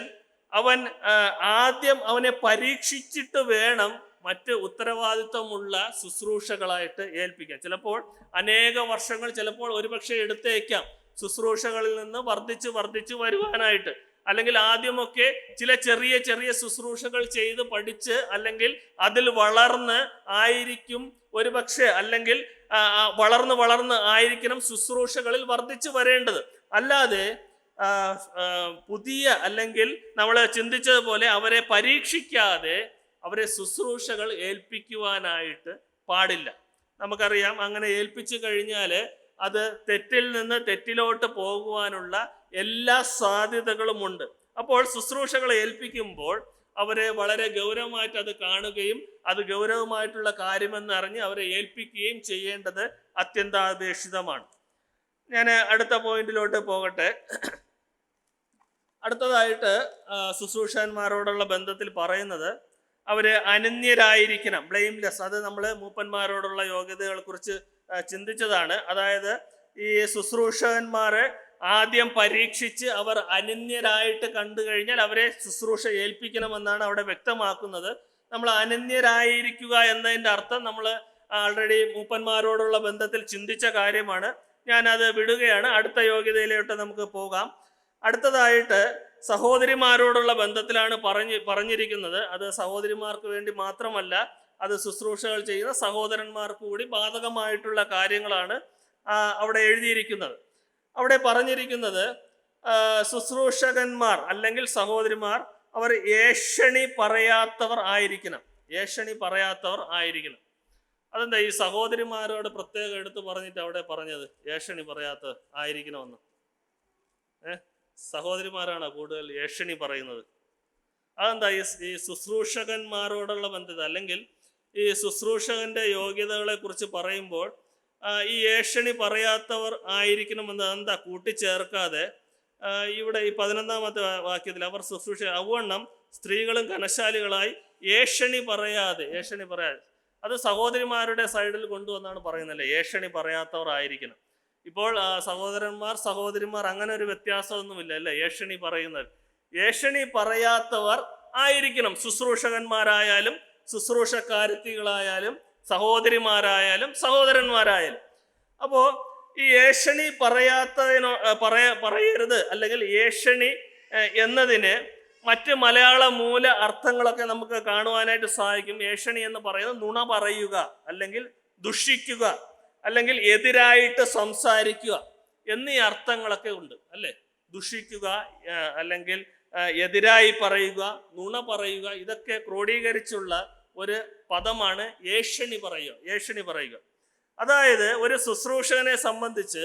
ആദ്യം അവനെ പരീക്ഷിച്ചിട്ട് വേണം മറ്റ് ഉത്തരവാദിത്വമുള്ള ശുശ്രൂഷകളായിട്ട് ഏൽപ്പിക്കാൻ. ചിലപ്പോൾ അനേക വർഷങ്ങൾ ചിലപ്പോൾ ഒരുപക്ഷെ എടുത്തേക്കാം ശുശ്രൂഷകളിൽ നിന്ന് വർദ്ധിച്ച് വരുവാനായിട്ട്. അല്ലെങ്കിൽ ആദ്യമൊക്കെ ചില ചെറിയ ശുശ്രൂഷകൾ ചെയ്ത് പഠിച്ച് അല്ലെങ്കിൽ അതിൽ വളർന്ന് ആയിരിക്കും ഒരുപക്ഷെ, അല്ലെങ്കിൽ വളർന്ന് ആയിരിക്കണം ശുശ്രൂഷകളിൽ വർദ്ധിച്ചു വരേണ്ടത്. അല്ലാതെ പുതിയ അല്ലെങ്കിൽ നമ്മൾ ചിന്തിച്ചതുപോലെ അവരെ പരീക്ഷിക്കാതെ അവരെ ശുശ്രൂഷകൾ ഏൽപ്പിക്കുവാനായിട്ട് പാടില്ല. നമുക്കറിയാം, അങ്ങനെ ഏൽപ്പിച്ചു കഴിഞ്ഞാൽ അത് തെറ്റിൽ നിന്ന് തെറ്റിലോട്ട് പോകുവാനുള്ള എല്ലാ സാധ്യതകളുമുണ്ട്. അപ്പോൾ ശുശ്രൂഷകൾ ഏൽപ്പിക്കുമ്പോൾ അവരെ വളരെ ഗൗരവമായിട്ട് അത് കാണുകയും അത് ഗൗരവമായിട്ടുള്ള കാര്യമെന്ന് അറിഞ്ഞ് അവരെ ഏൽപ്പിക്കുകയും ചെയ്യേണ്ടത് അത്യന്താപേക്ഷിതമാണ്. ഞാൻ അടുത്ത പോയിന്റിലോട്ട് പോകട്ടെ. അടുത്തതായിട്ട് ശുശ്രൂഷകന്മാരോടുള്ള ബന്ധത്തിൽ പറയുന്നത് അവര് അനന്യരായിരിക്കണം, ബ്ലെയിംലെസ്. അത് നമ്മൾ മൂപ്പന്മാരോടുള്ള യോഗ്യതകളെ കുറിച്ച് ചിന്തിച്ചതാണ്. അതായത് ഈ ശുശ്രൂഷകന്മാരെ ആദ്യം പരീക്ഷിച്ച് അവർ അനന്യരായിട്ട് കണ്ടു കഴിഞ്ഞാൽ അവരെ ശുശ്രൂഷ ഏൽപ്പിക്കണമെന്നാണ് അവിടെ വ്യക്തമാക്കുന്നത്. നമ്മൾ അനന്യരായിരിക്കുക എന്നതിൻ്റെ അർത്ഥം നമ്മൾ ആൾറെഡി മൂപ്പന്മാരോടുള്ള ബന്ധത്തിൽ ചിന്തിച്ച കാര്യമാണ്. ഞാനത് വിടുകയാണ്. അടുത്ത യോഗ്യതയിലോട്ട് നമുക്ക് പോകാം. അടുത്തതായിട്ട് സഹോദരിമാരോടുള്ള ബന്ധത്തിലാണ് പറഞ്ഞിരിക്കുന്നത്. അത് സഹോദരിമാർക്ക് വേണ്ടി മാത്രമല്ല, അത് ശുശ്രൂഷകൾ ചെയ്യുന്ന സഹോദരന്മാർക്ക് കൂടി ബാധകമായിട്ടുള്ള കാര്യങ്ങളാണ് അവിടെ എഴുതിയിരിക്കുന്നത്. അവിടെ പറഞ്ഞിരിക്കുന്നത് ശുശ്രൂഷകന്മാർ അല്ലെങ്കിൽ സഹോദരിമാർ അവർ ഏഷണി പറയാത്തവർ ആയിരിക്കണം. അതെന്താ ഈ സഹോദരിമാരോട് പ്രത്യേകം എടുത്ത് പറഞ്ഞിട്ട് അവിടെ പറഞ്ഞത് ഏഷണി പറയാത്ത ആയിരിക്കണമെന്ന്? സഹോദരിമാരാണ് കൂടുതൽ ഏഷണി പറയുന്നത്. അതെന്താ? ഈ ശുശ്രൂഷകന്മാരോടുള്ള ബന്ധത്തിൽ അല്ലെങ്കിൽ ഈ ശുശ്രൂഷകന്റെ യോഗ്യതകളെ കുറിച്ച് പറയുമ്പോൾ ഈ ഏഷണി പറയാത്തവർ ആയിരിക്കണമെന്ന് എന്താ കൂട്ടിച്ചേർക്കാതെ ഇവിടെ ഈ 11-ാമത്തെ വാക്യത്തിൽ അവർ ശുശ്രൂഷ അവണ്ണം സ്ത്രീകളും ഘനശാലികളായി ഏഷണി പറയാതെ അത് സഹോദരിമാരുടെ സൈഡിൽ കൊണ്ടുവന്നാണ് പറയുന്നല്ലേ, ഏഷണി പറയാത്തവർ ആയിരിക്കണം. ഇപ്പോൾ സഹോദരിമാർ അങ്ങനെ ഒരു വ്യത്യാസമൊന്നുമില്ല അല്ലേ? ഏഷണി പറയാത്തവർ ആയിരിക്കണം ശുശ്രൂഷകന്മാരായാലും ശുശ്രൂഷക്കാരത്തികളായാലും സഹോദരിമാരായാലും സഹോദരന്മാരായാലും. അപ്പോൾ ഈ ഏഷണി പറയരുത് അല്ലെങ്കിൽ ഏഷണി എന്നതിന് മറ്റ് മലയാള മൂല അർത്ഥങ്ങളൊക്കെ നമുക്ക് കാണുവാനായിട്ട് സാധിക്കും. ഏഷണി എന്ന് പറയുന്നത് നുണ പറയുക അല്ലെങ്കിൽ ദുഷിക്കുക അല്ലെങ്കിൽ എതിരായിട്ട് സംസാരിക്കുക എന്നീ അർത്ഥങ്ങളൊക്കെ ഉണ്ട് അല്ലേ? ദുഷിക്കുക അല്ലെങ്കിൽ എതിരായി പറയുക, നുണ പറയുക, ഇതൊക്കെ ക്രോഡീകരിച്ചുള്ള ഒരു പദമാണ് ഏഷണി പറയുക. അതായത് ഒരു ശുശ്രൂഷകനെ സംബന്ധിച്ച്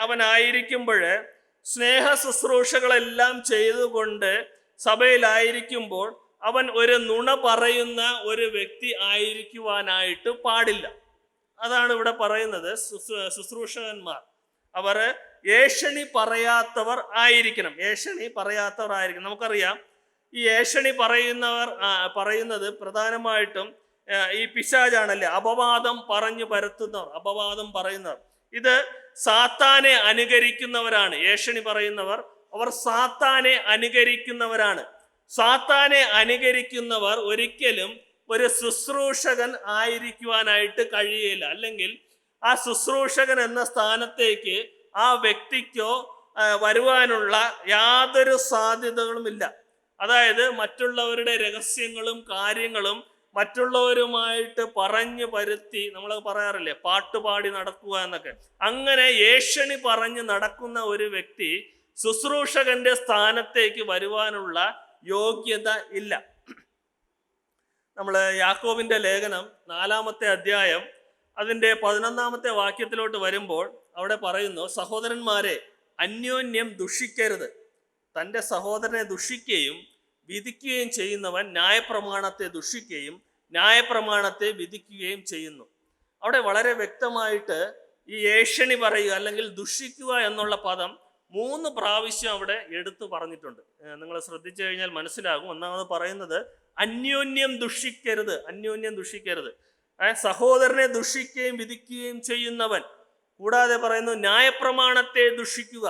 അവനായിരിക്കുമ്പോൾ സ്നേഹ ശുശ്രൂഷകളെല്ലാം ചെയ്തുകൊണ്ട് സഭയിലായിരിക്കുമ്പോൾ അവൻ ഒരു നുണ പറയുന്ന ഒരു വ്യക്തി ആയിരിക്കുവാനായിട്ട് പാടില്ല. അതാണ് ഇവിടെ പറയുന്നത്. ശുശ്രൂഷകന്മാർ അവർ ഏഷണി പറയാത്തവർ ആയിരിക്കണം. ഏഷണി പറയാത്തവർ ആയിരിക്കണം. നമുക്കറിയാം, ഈ ഏഷണി പറയുന്നത് പ്രധാനമായിട്ടും ഈ പിശാചാണല്ലേ, അപവാദം പറഞ്ഞു പരത്തുന്നവർ, അപവാദം പറയുന്നവർ. ഇത് സാത്താനെ അനുകരിക്കുന്നവരാണ്. ഏഷണി പറയുന്നവർ അവർ സാത്താനെ അനുകരിക്കുന്നവരാണ്. സാത്താനെ അനുകരിക്കുന്നവർ ഒരിക്കലും ഒരു ശുശ്രൂഷകൻ ആയിരിക്കുവാനായിട്ട് കഴിയില്ല. അല്ലെങ്കിൽ ആ ശുശ്രൂഷകൻ എന്ന സ്ഥാനത്തേക്ക് ആ വ്യക്തിക്കോ വരുവാനുള്ള യാതൊരു സാധ്യതകളുമില്ല. അതായത് മറ്റുള്ളവരുടെ രഹസ്യങ്ങളും കാര്യങ്ങളും മറ്റുള്ളവരുമായിട്ട് പറഞ്ഞു പരുത്തി, നമ്മൾ പറയാറില്ലേ പാട്ടുപാടി നടക്കുക എന്നൊക്കെ, അങ്ങനെ ഏഷണി പറഞ്ഞ് നടക്കുന്ന ഒരു വ്യക്തി ശുശ്രൂഷകന്റെ സ്ഥാനത്തേക്ക് വരുവാനുള്ള യോഗ്യത ഇല്ല. നമ്മൾ യാക്കോബിന്റെ ലേഖനം 4-ാമത്തെ അധ്യായം അതിൻ്റെ 11-ാമത്തെ വാക്യത്തിലോട്ട് വരുമ്പോൾ അവിടെ പറയുന്നു, സഹോദരന്മാരെ അന്യോന്യം ദുഷിക്കരുത്. തൻ്റെ സഹോദരനെ ദുഷിക്കുകയും വിധിക്കുകയും ചെയ്യുന്നവൻ ന്യായപ്രമാണത്തെ ദുഷിക്കുകയും ന്യായപ്രമാണത്തെ വിധിക്കുകയും ചെയ്യുന്നു. അവിടെ വളരെ വ്യക്തമായിട്ട് ഈ ഏഷണി പറയുക അല്ലെങ്കിൽ ദുഷിക്കുക എന്നുള്ള പദം 3 പ്രാവശ്യം അവിടെ എടുത്തു പറഞ്ഞിട്ടുണ്ട്. നിങ്ങൾ ശ്രദ്ധിച്ചു കഴിഞ്ഞാൽ മനസ്സിലാകും. ഒന്നാമത് പറയുന്നത് അന്യോന്യം ദുഷിക്കരുത്, അന്യോന്യം ദുഷിക്കരുത്. സഹോദരനെ ദുഷിക്കുകയും വിധിക്കുകയും ചെയ്യുന്നവൻ. കൂടാതെ പറയുന്നു ന്യായപ്രമാണത്തെ ദുഷിക്കുക.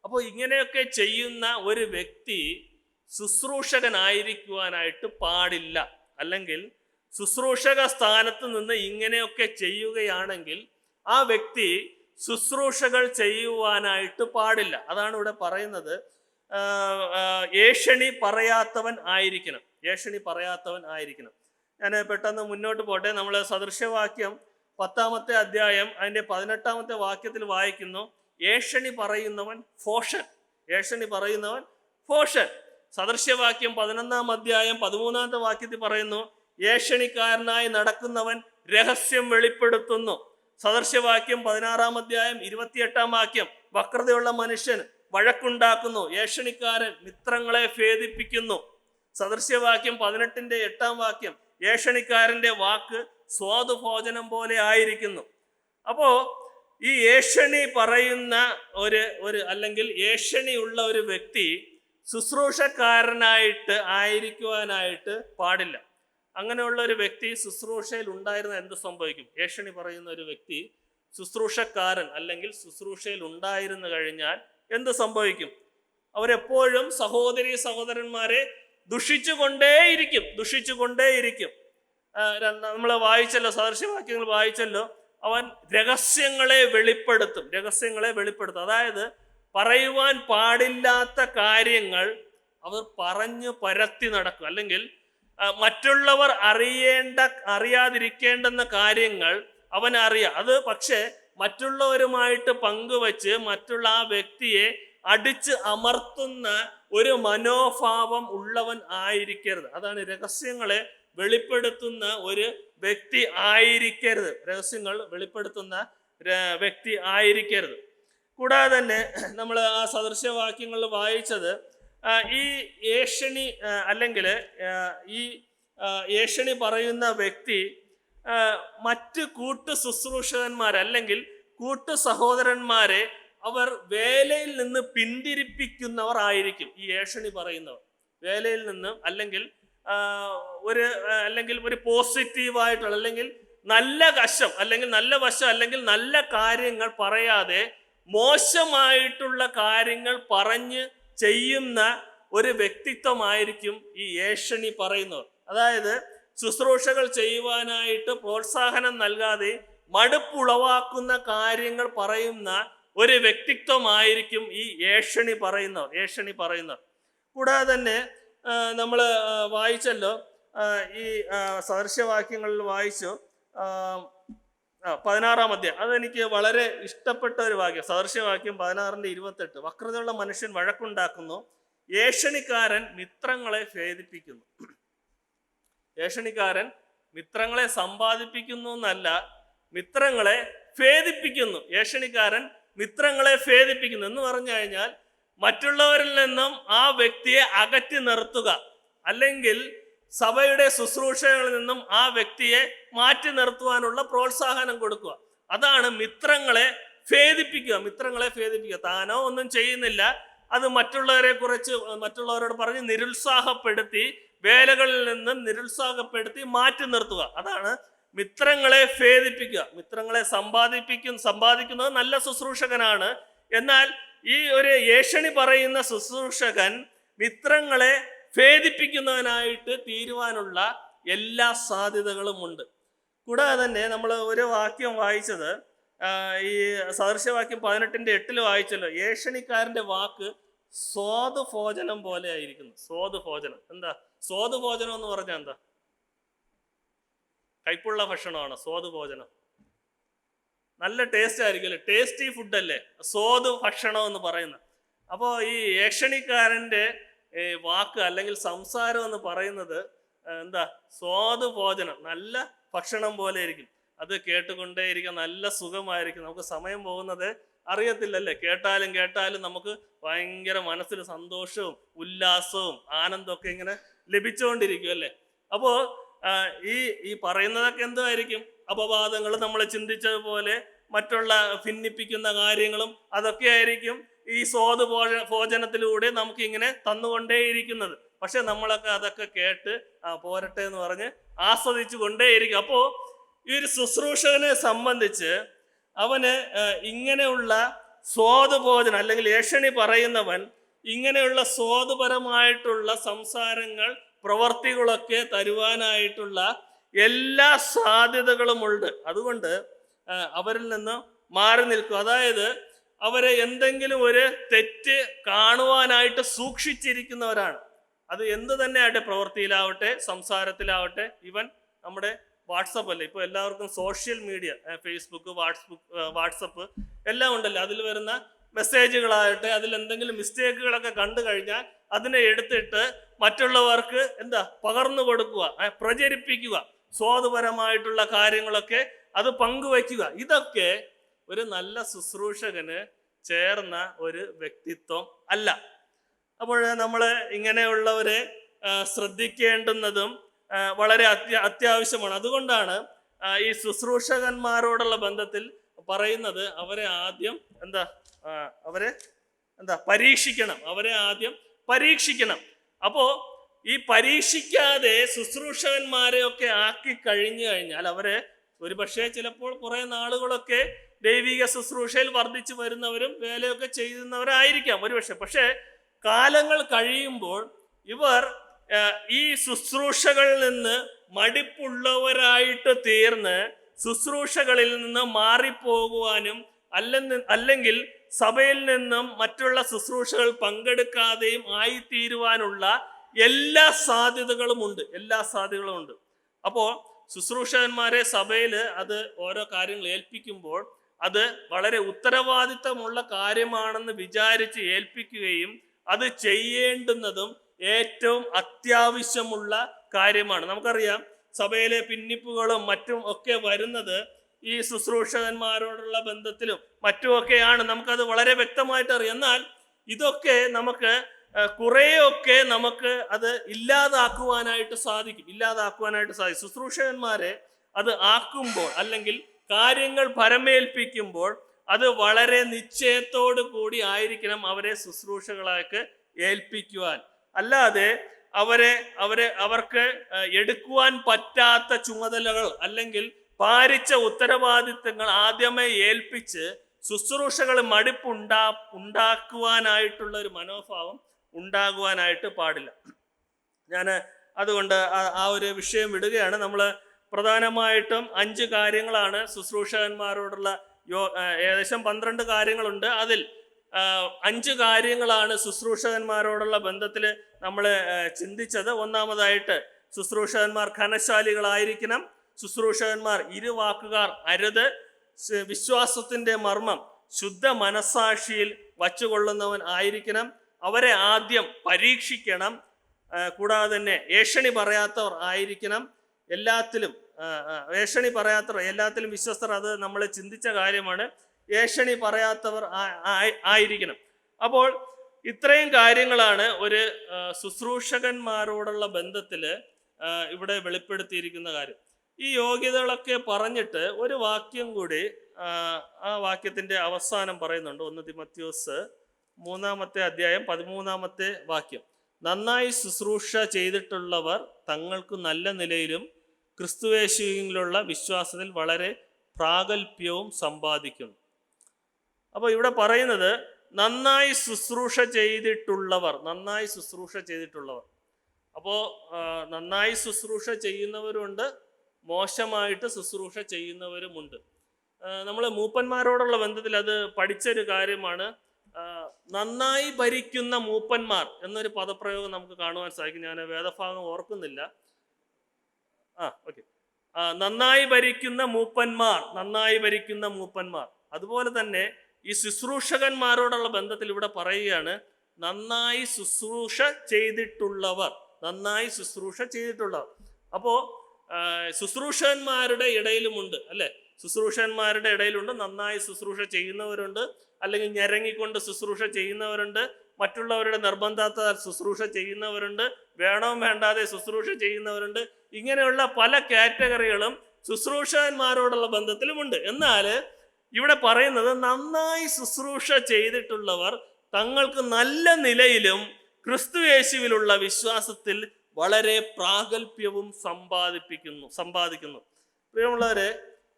അപ്പോൾ ഇങ്ങനെയൊക്കെ ചെയ്യുന്ന ഒരു വ്യക്തി ശുശ്രൂഷകനായിരിക്കുവാനായിട്ട് പാടില്ല. അല്ലെങ്കിൽ ശുശ്രൂഷക സ്ഥാനത്ത് നിന്ന് ഇങ്ങനെയൊക്കെ ചെയ്യുകയാണെങ്കിൽ ആ വ്യക്തി ശുശ്രൂഷകൾ ചെയ്യുവാനായിട്ട് പാടില്ല. അതാണ് ഇവിടെ പറയുന്നത്. ഏഷണി പറയാത്തവൻ ആയിരിക്കണം, ഏഷണി പറയാത്തവൻ ആയിരിക്കണം. ഞാൻ പെട്ടെന്ന് മുന്നോട്ട് പോട്ടെ. നമ്മൾ സദൃശവാക്യം 10-ാമത്തെ അധ്യായം അതിൻ്റെ 18-ാമത്തെ വാക്യത്തിൽ വായിക്കുന്നു, ഏഷണി പറയുന്നവൻ ഫോഷൻ, ഏഷണി പറയുന്നവൻ ഫോഷൻ. സദൃശവാക്യം 11-ാം അധ്യായം 13-ാമത്തെ വാക്യത്തിൽ പറയുന്നു, ഏഷണിക്കാരനായി നടക്കുന്നവൻ രഹസ്യം വെളിപ്പെടുത്തുന്നു. സദൃശവാക്യം 16-ാം അധ്യായം 28-ാം വാക്യം, വക്രതയുള്ള മനുഷ്യൻ വഴക്കുണ്ടാക്കുന്നു, ഏഷണിക്കാരൻ മിത്രങ്ങളെ ഭേദിപ്പിക്കുന്നു. സദൃശവാക്യം 18-ന്റെ 8-ാം വാക്യം, ഏഷണിക്കാരന്റെ വാക്ക് സ്വാദുഭോജനം പോലെ ആയിരിക്കുന്നു. അപ്പോ ഈ ഏഷണി പറയുന്ന ഒരു അല്ലെങ്കിൽ ഏഷണിയുള്ള ഒരു വ്യക്തി ശുശ്രൂഷക്കാരനായിട്ട് ആയിരിക്കുവാനായിട്ട് പാടില്ല. അങ്ങനെയുള്ള ഒരു വ്യക്തി ശുശ്രൂഷയിൽ ഉണ്ടായിരുന്ന എന്ത് സംഭവിക്കും? ഏഷണി പറയുന്ന ഒരു വ്യക്തി ശുശ്രൂഷക്കാരൻ അല്ലെങ്കിൽ ശുശ്രൂഷയിൽ ഉണ്ടായിരുന്നു കഴിഞ്ഞാൽ എന്ത് സംഭവിക്കും? അവരെപ്പോഴും സഹോദരി സഹോദരന്മാരെ ദുഷിച്ചുകൊണ്ടേയിരിക്കും, ദുഷിച്ചുകൊണ്ടേയിരിക്കും. നമ്മൾ വായിച്ചല്ലോ, സദൃശവാക്യങ്ങൾ വായിച്ചല്ലോ, അവൻ രഹസ്യങ്ങളെ വെളിപ്പെടുത്തും, രഹസ്യങ്ങളെ വെളിപ്പെടുത്തും. അതായത് പറയുവാൻ പാടില്ലാത്ത കാര്യങ്ങൾ അവർ പറഞ്ഞു പരത്തി നടക്കും. അല്ലെങ്കിൽ മറ്റുള്ളവർ അറിയാതിരിക്കേണ്ടുന്ന കാര്യങ്ങൾ അവൻ അറിയാം. അത് പക്ഷേ മറ്റുള്ളവരുമായിട്ട് പങ്കുവച്ച് മറ്റുള്ള ആ വ്യക്തിയെ അടിച്ച് അമർത്തുന്ന ഒരു മനോഭാവം ഉള്ളവൻ ആയിരിക്കരുത്. അതാണ് രഹസ്യങ്ങളെ വെളിപ്പെടുത്തുന്ന ഒരു വ്യക്തി ആയിരിക്കരുത്, രഹസ്യങ്ങൾ വെളിപ്പെടുത്തുന്ന വ്യക്തി ആയിരിക്കരുത്. കൂടാതെ തന്നെ നമ്മൾ ആ സദൃശവാക്യങ്ങളിൽ വായിച്ചത് ഈ ഏഷണി അല്ലെങ്കിൽ ഈ ഏഷണി പറയുന്ന വ്യക്തി മറ്റ് കൂട്ടു ശുശ്രൂഷകന്മാർ അല്ലെങ്കിൽ കൂട്ടു സഹോദരന്മാരെ അവർ വേലയിൽ നിന്ന് പിന്തിരിപ്പിക്കുന്നവർ ആയിരിക്കും. ഈ ഏഷണി പറയുന്നവർ വേലയിൽ നിന്നും അല്ലെങ്കിൽ ഒരു പോസിറ്റീവായിട്ടുള്ള അല്ലെങ്കിൽ നല്ല വശം അല്ലെങ്കിൽ നല്ല കാര്യങ്ങൾ പറയാതെ മോശമായിട്ടുള്ള കാര്യങ്ങൾ പറഞ്ഞ് ചെയ്യുന്ന ഒരു വ്യക്തിത്വമായിരിക്കും ഈ ഏഷണി പറയുന്നവർ. അതായത് ശുശ്രൂഷകൾ ചെയ്യുവാനായിട്ട് പ്രോത്സാഹനം നൽകാതെ മടുപ്പുളവാക്കുന്ന കാര്യങ്ങൾ പറയുന്ന ഒരു വ്യക്തിത്വമായിരിക്കും ഈ ഏഷണി പറയുന്നവർ. കൂടാതെ തന്നെ നമ്മൾ വായിച്ചല്ലോ, ഈ സദൃശവാക്യങ്ങളിൽ വായിച്ചു 16-ാം അധ്യായം, അതെനിക്ക് വളരെ ഇഷ്ടപ്പെട്ട ഒരു വാക്യം. സദൃശവാക്യം 16-ന്റെ 28, വക്രതയുള്ള മനുഷ്യൻ വഴക്കുണ്ടാക്കുന്നു, ഏഷണിക്കാരൻ മിത്രങ്ങളെ ഭേദിപ്പിക്കുന്നു. ഏഷണിക്കാരൻ മിത്രങ്ങളെ സമ്പാദിപ്പിക്കുന്നു എന്നല്ല, മിത്രങ്ങളെ ഭേദിപ്പിക്കുന്നു. ഏഷണിക്കാരൻ മിത്രങ്ങളെ ഭേദിപ്പിക്കുന്നു എന്ന് പറഞ്ഞു കഴിഞ്ഞാൽ മറ്റുള്ളവരിൽ നിന്നും ആ വ്യക്തിയെ അകറ്റി നിർത്തുക, അല്ലെങ്കിൽ സഭയുടെ ശുശ്രൂഷകളിൽ നിന്നും ആ വ്യക്തിയെ മാറ്റി നിർത്തുവാനുള്ള പ്രോത്സാഹനം കൊടുക്കുക. അതാണ് മിത്രങ്ങളെ ഭേദിപ്പിക്കുക. മിത്രങ്ങളെ ഭേദിപ്പിക്കുക. താനോ ഒന്നും ചെയ്യുന്നില്ല, അത് മറ്റുള്ളവരോട് പറഞ്ഞ് നിരുത്സാഹപ്പെടുത്തി, വേലകളിൽ നിന്നും നിരുത്സാഹപ്പെടുത്തി മാറ്റി നിർത്തുക. അതാണ് മിത്രങ്ങളെ ഭേദിപ്പിക്കുക. മിത്രങ്ങളെ സമ്പാദിക്കുന്നത് നല്ല ശുശ്രൂഷകനാണ്. എന്നാൽ ഈ ഒരു ഏഷണി പറയുന്ന ശുശ്രൂഷകൻ മിത്രങ്ങളെ ഭേദിപ്പിക്കുന്നവനായിട്ട് തീരുവാനുള്ള എല്ലാ സാധ്യതകളും ഉണ്ട്. കൂടാതെ തന്നെ നമ്മൾ ഒരു വാക്യം വായിച്ചത്, ഈ സദൃശവാക്യം 18:8 വായിച്ചല്ലോ, ഏഷണിക്കാരൻ്റെ വാക്ക് സ്വാദുഭോജനം പോലെ ആയിരിക്കുന്നു. സ്വാദുഭോജനം എന്താ? സ്വാദുഭോജനം എന്ന് പറഞ്ഞാൽ എന്താ? കയ്പുള്ള ഭക്ഷണമാണ് സ്വാദുഭോജനം. നല്ല ടേസ്റ്റ് ആയിരിക്കും അല്ലേ? ടേസ്റ്റി ഫുഡല്ലേ സ്വാദു ഭക്ഷണം എന്ന് പറയുന്നത്. അപ്പോൾ ഈ ഏഷണിക്കാരൻ്റെ വാക്ക് അല്ലെങ്കിൽ സംസാരം എന്ന് പറയുന്നത് എന്താ? സ്വാദുഭോജനം, നല്ല ഭക്ഷണം പോലെ ഇരിക്കും. അത് കേട്ടുകൊണ്ടേയിരിക്കും, നല്ല സുഖമായിരിക്കും. നമുക്ക് സമയം പോകുന്നത് അറിയത്തില്ലല്ലേ? കേട്ടാലും നമുക്ക് ഭയങ്കര മനസ്സിൽ സന്തോഷവും ഉല്ലാസവും ആനന്ദമൊക്കെ ഇങ്ങനെ ലഭിച്ചുകൊണ്ടിരിക്കും അല്ലേ? അപ്പോൾ ഈ പറയുന്നതൊക്കെ എന്തായിരിക്കും? അപവാദങ്ങൾ, നമ്മൾ ചിന്തിച്ചതുപോലെ മറ്റുള്ള ഭിന്നിപ്പിക്കുന്ന കാര്യങ്ങളും അതൊക്കെ ആയിരിക്കും ഈ ഭോജനത്തിലൂടെ നമുക്ക് ഇങ്ങനെ തന്നുകൊണ്ടേയിരിക്കുന്നത്. പക്ഷെ നമ്മളൊക്കെ അതൊക്കെ കേട്ട് പോരട്ടെ എന്ന് പറഞ്ഞ് ആസ്വദിച്ചു കൊണ്ടേയിരിക്കും. അപ്പോൾ ഈ ഒരു ശുശ്രൂഷകനെ സംബന്ധിച്ച് അവന് ഇങ്ങനെയുള്ള സ്വാദുഭോജനം, അല്ലെങ്കിൽ ഏഷണി പറയുന്നവൻ ഇങ്ങനെയുള്ള സ്വാദുപരമായിട്ടുള്ള സംസാരങ്ങൾ, പ്രവർത്തികളൊക്കെ തരുവാനായിട്ടുള്ള എല്ലാ സാധ്യതകളുമുണ്ട്. അതുകൊണ്ട് അവരിൽ നിന്ന് മാറി നിൽക്കുക. അതായത് അവരെ എന്തെങ്കിലും ഒരു തെറ്റ് കാണുവാനായിട്ട് സൂക്ഷിച്ചിരിക്കുന്നവരാണ്. അത് എന്ത് തന്നെ ആവട്ടെ, പ്രവൃത്തിയിലാവട്ടെ, സംസാരത്തിലാവട്ടെ. ഈവൻ നമ്മുടെ വാട്സപ്പ് അല്ലേ, ഇപ്പോൾ എല്ലാവർക്കും സോഷ്യൽ മീഡിയ, ഫേസ്ബുക്ക്, വാട്സപ്പ് എല്ലാം ഉണ്ടല്ലോ. അതിൽ വരുന്ന മെസ്സേജുകളാകട്ടെ, അതിൽ എന്തെങ്കിലും മിസ്റ്റേക്കുകളൊക്കെ കണ്ടു കഴിഞ്ഞാൽ അതിനെ എടുത്തിട്ട് മറ്റുള്ളവർക്ക് പകർന്നു കൊടുക്കുക, പ്രചരിപ്പിക്കുക, സ്വാദുപരമായിട്ടുള്ള കാര്യങ്ങളൊക്കെ അത് പങ്കുവയ്ക്കുക. ഇതൊക്കെ ഒരു നല്ല ശുശ്രൂഷകന് ചേർന്ന ഒരു വ്യക്തിത്വം അല്ല. അപ്പോൾ നമ്മൾ ഇങ്ങനെയുള്ളവരെ ശ്രദ്ധിക്കേണ്ടുന്നതും വളരെ അത്യാവശ്യമാണ്. അതുകൊണ്ടാണ് ഈ ശുശ്രൂഷകന്മാരോടുള്ള ബന്ധത്തിൽ പറയുന്നത് അവരെ ആദ്യം പരീക്ഷിക്കണം. അവരെ ആദ്യം പരീക്ഷിക്കണം. അപ്പോൾ ഈ പരീക്ഷിക്കാതെ ശുശ്രൂഷകന്മാരെയൊക്കെ ആക്കി കഴിഞ്ഞു കഴിഞ്ഞാൽ അവരെ ഒരുപക്ഷെ ചിലപ്പോൾ കുറേ നാളുകളൊക്കെ ദൈവിക ശുശ്രൂഷയിൽ വർദ്ധിച്ചു വരുന്നവരും വേലയൊക്കെ ചെയ്യുന്നവരായിരിക്കാം ഒരുപക്ഷെ. പക്ഷേ കാലങ്ങൾ കഴിയുമ്പോൾ ഇവർ ഈ ശുശ്രൂഷകളിൽ നിന്ന് മടിപ്പുള്ളവരായിട്ട് തീർന്ന് ശുശ്രൂഷകളിൽ നിന്ന് മാറിപ്പോകുവാനും അല്ലെങ്കിൽ സഭയിൽ നിന്നും മറ്റുള്ള ശുശ്രൂഷകൾ പങ്കെടുക്കാതെയും ആയിത്തീരുവാനുള്ള എല്ലാ സാധ്യതകളും ഉണ്ട്. അപ്പോൾ ശുശ്രൂഷകന്മാരെ സഭയിൽ അത് ഓരോ കാര്യങ്ങൾ ഏൽപ്പിക്കുമ്പോൾ അത് വളരെ ഉത്തരവാദിത്തമുള്ള കാര്യമാണെന്ന് വിചാരിച്ച് ഏൽപ്പിക്കുകയും അത് ചെയ്യേണ്ടുന്നതും ഏറ്റവും അത്യാവശ്യമുള്ള കാര്യമാണ്. നമുക്കറിയാം, സഭയിലെ ഭിന്നിപ്പുകളും മറ്റും ഒക്കെ വരുന്നത് ഈ ശുശ്രൂഷകന്മാരോടുള്ള ബന്ധത്തിലും മറ്റുമൊക്കെയാണ്. നമുക്കത് വളരെ വ്യക്തമായിട്ട് അറിയാം. എന്നാൽ ഇതൊക്കെ നമുക്ക് കുറേയൊക്കെ നമുക്ക് അത് ഇല്ലാതാക്കുവാനായിട്ട് സാധിക്കും. ശുശ്രൂഷകന്മാരെ അത് ആക്കുമ്പോൾ അല്ലെങ്കിൽ കാര്യങ്ങൾ ഭരമേൽപ്പിക്കുമ്പോൾ അത് വളരെ നിശ്ചയത്തോടു കൂടി ആയിരിക്കണം അവരെ ശുശ്രൂഷകളായിട്ട് ഏൽപ്പിക്കുവാൻ. അല്ലാതെ അവർക്ക് എടുക്കുവാൻ പറ്റാത്ത ചുമതലകൾ അല്ലെങ്കിൽ ഭാരിച്ച ഉത്തരവാദിത്തങ്ങൾ ആദ്യമേ ഏൽപ്പിച്ച് ശുശ്രൂഷകൾ ഉണ്ടാക്കുവാനായിട്ടുള്ള ഒരു മനോഭാവം ഉണ്ടാകുവാനായിട്ട് പാടില്ല. ഞാൻ അതുകൊണ്ട് ആ ഒരു വിഷയം വിടുകയാണ്. നമ്മൾ പ്രധാനമായിട്ടും 5 കാര്യങ്ങളാണ് ശുശ്രൂഷകന്മാരോടുള്ള ഏകദേശം 12 കാര്യങ്ങളുണ്ട്. അതിൽ 5 കാര്യങ്ങളാണ് ശുശ്രൂഷകന്മാരോടുള്ള ബന്ധത്തിൽ നമ്മൾ ചിന്തിച്ചത്. ഒന്നാമതായിട്ട് ശുശ്രൂഷകന്മാർ ഘനശാലികളായിരിക്കണം. ശുശ്രൂഷകന്മാർ ഇരുവാക്കുകാർ അരുത്. വിശ്വാസത്തിൻ്റെ മർമ്മം ശുദ്ധ മനസാക്ഷിയിൽ വച്ചുകൊള്ളുന്നവൻ ആയിരിക്കണം. അവരെ ആദ്യം പരീക്ഷിക്കണം. കൂടാതെ തന്നെ ഏഷണി പറയാത്തവർ ആയിരിക്കണം. എല്ലാത്തിലും വിശ്വസ്തർ. അത് നമ്മൾ ചിന്തിച്ച കാര്യമാണ്. ഏഷണി പറയാത്തവർ ആയിരിക്കണം. അപ്പോൾ ഇത്രയും കാര്യങ്ങളാണ് ഒരു ശുശ്രൂഷകന്മാരോടുള്ള ബന്ധത്തിൽ ഇവിടെ വെളിപ്പെടുത്തിയിരിക്കുന്ന കാര്യം. ഈ യോഗ്യതകളൊക്കെ പറഞ്ഞിട്ട് ഒരു വാക്യം കൂടി ആ വാക്യത്തിൻ്റെ അവസാനം പറയുന്നുണ്ട്. 1 തിമോഥെയോസ് 3-ാം അധ്യായം 13-ാമത്തെ വാക്യം. നന്നായി ശുശ്രൂഷ ചെയ്തിട്ടുള്ളവർ തങ്ങൾക്ക് നല്ല നിലയിലും ക്രിസ്തുയേശുവിലുള്ള വിശ്വാസത്തിൽ വളരെ പ്രാഗൽഭ്യവും സമ്പാദിക്കുന്നു. അപ്പോൾ ഇവിടെ പറയുന്നത് നന്നായി ശുശ്രൂഷ ചെയ്തിട്ടുള്ളവർ. അപ്പോൾ നന്നായി ശുശ്രൂഷ ചെയ്യുന്നവരുണ്ട്, മോശമായിട്ട് ശുശ്രൂഷ ചെയ്യുന്നവരുമുണ്ട്. നമ്മൾ മൂപ്പന്മാരോടുള്ള ബന്ധത്തിൽ അത് പഠിച്ചൊരു കാര്യമാണ്. നന്നായി ഭരിക്കുന്ന മൂപ്പന്മാർ എന്നൊരു പദപ്രയോഗം നമുക്ക് കാണുവാൻ സാധിക്കും. ഞാൻ വേദഭാഗം ഓർക്കുന്നില്ല. ഓക്കെ. നന്നായി ഭരിക്കുന്ന മൂപ്പന്മാർ. അതുപോലെ തന്നെ ഈ ശുശ്രൂഷകന്മാരോടുള്ള ബന്ധത്തിൽ ഇവിടെ പറയുകയാണ് നന്നായി ശുശ്രൂഷ ചെയ്തിട്ടുള്ളവർ. അപ്പോൾ ശുശ്രൂഷകന്മാരുടെ ഇടയിലുമുണ്ട് അല്ലെ, ശുശ്രൂഷകന്മാരുടെ ഇടയിലുണ്ട് നന്നായി ശുശ്രൂഷ ചെയ്യുന്നവരുണ്ട്, അല്ലെങ്കിൽ ഞെരങ്ങിക്കൊണ്ട് ശുശ്രൂഷ ചെയ്യുന്നവരുണ്ട്, മറ്റുള്ളവരുടെ നിർബന്ധത്താൽ ശുശ്രൂഷ ചെയ്യുന്നവരുണ്ട്, വേണോ വേണ്ടാതെ ശുശ്രൂഷ ചെയ്യുന്നവരുണ്ട്. ഇങ്ങനെയുള്ള പല കാറ്റഗറികളും ശുശ്രൂഷകന്മാരോടുള്ള ബന്ധത്തിലുമുണ്ട്. എന്നാൽ ഇവിടെ പറയുന്നത് നന്നായി ശുശ്രൂഷ ചെയ്തിട്ടുള്ളവർ തങ്ങൾക്ക് നല്ല നിലയിലും ക്രിസ്തുയേശുവിലുള്ള വിശ്വാസത്തിൽ വളരെ പ്രാഗൽഭ്യവും സമ്പാദിക്കുന്നു. പ്രിയമുള്ളവരെ,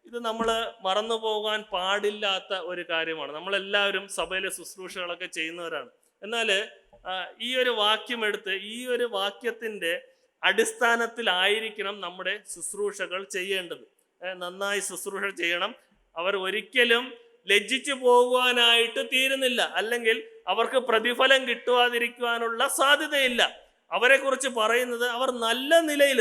ഇത് നമ്മൾ മറന്നു പോകാൻ പാടില്ലാത്ത ഒരു കാര്യമാണ്. നമ്മളെല്ലാവരും സഭയിലെ ശുശ്രൂഷകളൊക്കെ ചെയ്യുന്നവരാണ്. എന്നാൽ ഈ ഒരു വാക്യം എടുത്ത് ഈ ഒരു വാക്യത്തിൻ്റെ അടിസ്ഥാനത്തിലായിരിക്കണം നമ്മുടെ ശുശ്രൂഷകൾ ചെയ്യേണ്ടത്. നന്നായി ശുശ്രൂഷ ചെയ്യണം. അവർ ഒരിക്കലും ലജ്ജിച്ചു പോകുവാനായിട്ട് തീരുന്നില്ല, അല്ലെങ്കിൽ അവർക്ക് പ്രതിഫലം കിട്ടുവാതിരിക്കുവാനുള്ള സാധ്യതയില്ല. അവരെ കുറിച്ച് പറയുന്നത് അവർ നല്ല നിലയിൽ